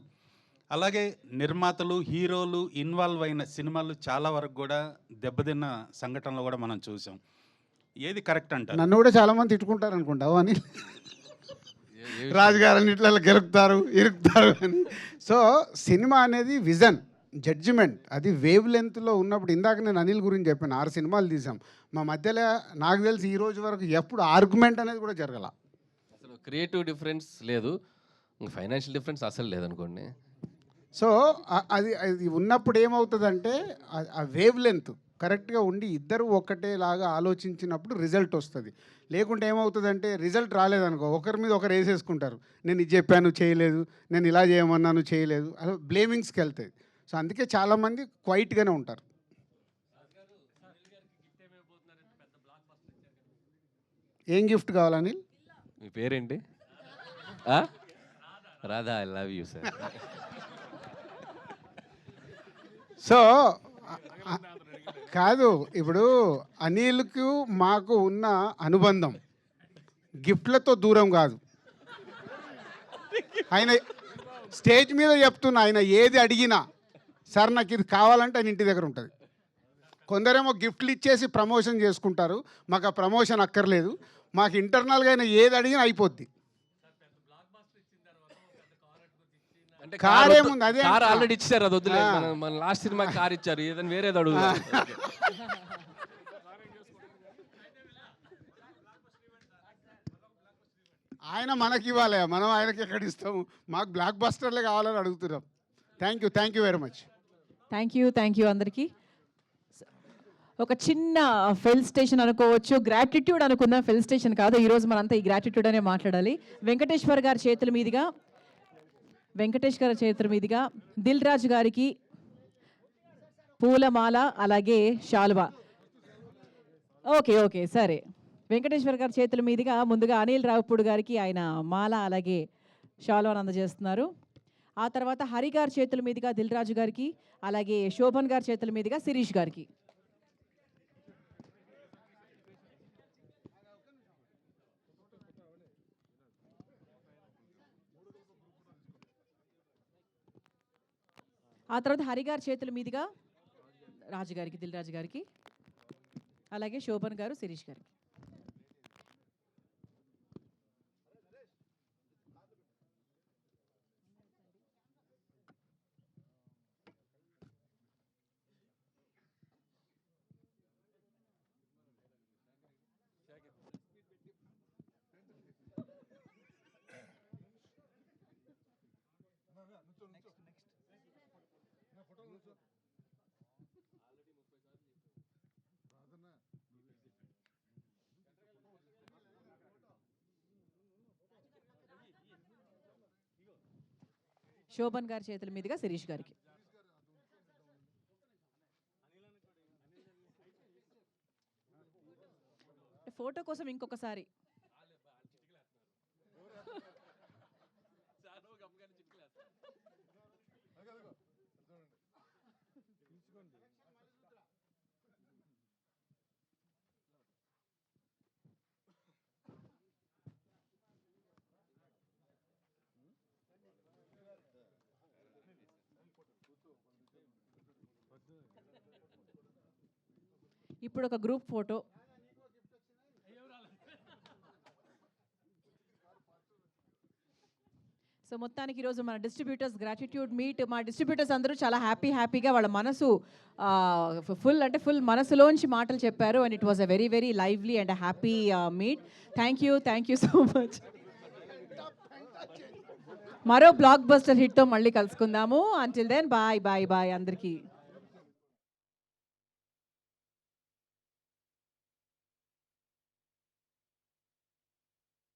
అలాగే నిర్మాతలు, హీరోలు ఇన్వాల్వ్ అయిన సినిమాలు చాలా వరకు కూడా దెబ్బతిన్న సంఘటనలు కూడా మనం చూసాం. ఏది కరెక్ట్ అంటారు? నన్ను కూడా చాలామంది తిట్టుకుంటారు అనుకుంటావు అని, రాజుగారని ఇట్లా ఇరుకుతారు అని. సో సినిమా అనేది విజన్, జడ్జిమెంట్, అది వేవ్ లెంత్లో ఉన్నప్పుడు. ఇందాక నేను అనిల్ గురించి చెప్పాను, 6 సినిమాలు తీసాం. మా మధ్యలో నాకు తెలిసి ఈ రోజు వరకు ఎప్పుడు ఆర్గ్యుమెంట్ అనేది కూడా జరగల. అసలు క్రియేటివ్ డిఫరెన్స్ లేదు, ఫైనాన్షియల్ డిఫరెన్స్ అసలు లేదనుకోండి. సో అది ఉన్నప్పుడు ఏమవుతుందంటే ఆ వేవ్ లెంత్ కరెక్ట్గా ఉండి ఇద్దరు ఒకటేలాగా ఆలోచించినప్పుడు రిజల్ట్ వస్తుంది. లేకుంటే ఏమవుతుందంటే రిజల్ట్ రాలేదనుకో, ఒకరి మీద ఒకరు వేసేసుకుంటారు. నేను ఇది చెప్పాను చేయలేదు, నేను ఇలా చేయమన్నాను చేయలేదు, అలా బ్లేమింగ్స్కి వెళ్తాయి. సో అందుకే చాలామంది క్వైట్గానే ఉంటారు. ఏం గిఫ్ట్ కావాలని? మీ పేరేంటి? Radha, I love you sir. So కాదు, ఇప్పుడు అనిల్కు మాకు ఉన్న అనుబంధం గిఫ్ట్లతో దూరం కాదు. ఆయన స్టేజ్ మీద చెప్తున్నా, ఆయన ఏది అడిగినా సార్ నాకు ఇది కావాలంటే ఆయన ఇంటి దగ్గర ఉంటుంది. కొందరేమో గిఫ్ట్లు ఇచ్చేసి ప్రమోషన్ చేసుకుంటారు, మాకు ఆ ప్రమోషన్ అక్కర్లేదు, మాకు ఇంటర్నల్గా ఆయన ఏది అడిగినా అయిపోద్ది. కార్ ఏముంది, అదే కార్ ఆల్రెడీ ఇచ్చారు, అది వద్దులే. మన లాస్ట్ సినిమా కార్ ఇచ్చారు, ఏదైనా వేరేది అడుగు. ఆయన మనకి ఇవ్వాలి, మనం ఆయనకి ఎక్కడ ఇస్తాము? మాకు బ్లాక్ బస్టర్లే కావాలని అడుగుతున్నాం. Thank you very much. Thank you అందరికీ. ఒక చిన్న ఫెల్ స్టేషన్ అనుకోవచ్చు, గ్రాటిట్యూడ్ అనుకున్న ఫెల్ స్టేషన్ కాదు. ఈరోజు మనంతా ఈ గ్రాటిట్యూడ్ అనే మాట్లాడాలి. వెంకటేష్ గారి చేతుల మీదుగా దిల్ రాజు గారికి పూలమాల, అలాగే శాలువా. ఓకే సరే. వెంకటేశ్వర గారి చేతుల మీదుగా ముందుగా అనిల్ రావుపూడి గారికి ఆయన మాల, అలాగే శాలువాను అందజేస్తున్నారు. ఆ తర్వాత హరి గారి చేతుల మీదుగా దిల్ రాజు గారికి, అలాగే శోభన్ గారి చేతుల మీదుగా శిరీష్ గారికి. ఆ తర్వాత హరి గారి చేతుల మీదుగా రాజుగారికి, దిల్ రాజు గారికి, అలాగే శోభన్ గారు శిరీష్ గారికి. శోభన్ గారి చేతుల మీదుగా శిరీష్ గారికి. ఫోటో కోసం ఇంకొకసారి ఇప్పుడు ఒక గ్రూప్ ఫోటో. సో మొత్తానికి ఈరోజు మన డిస్ట్రిబ్యూటర్స్ గ్రాటిట్యూడ్ మీట్, మా డిస్ట్రిబ్యూటర్స్ అందరూ చాలా హ్యాపీగా వాళ్ళ మనసు ఫుల్ మనసులోంచి మాటలు చెప్పారు. And it was a very lively and happy meet. Thank you so much. మరో బ్లాక్ బస్టర్ హిట్తో మళ్ళీ కలుసుకుందాము. అంటిల్ దెన్ బాయ్ అందరికీ.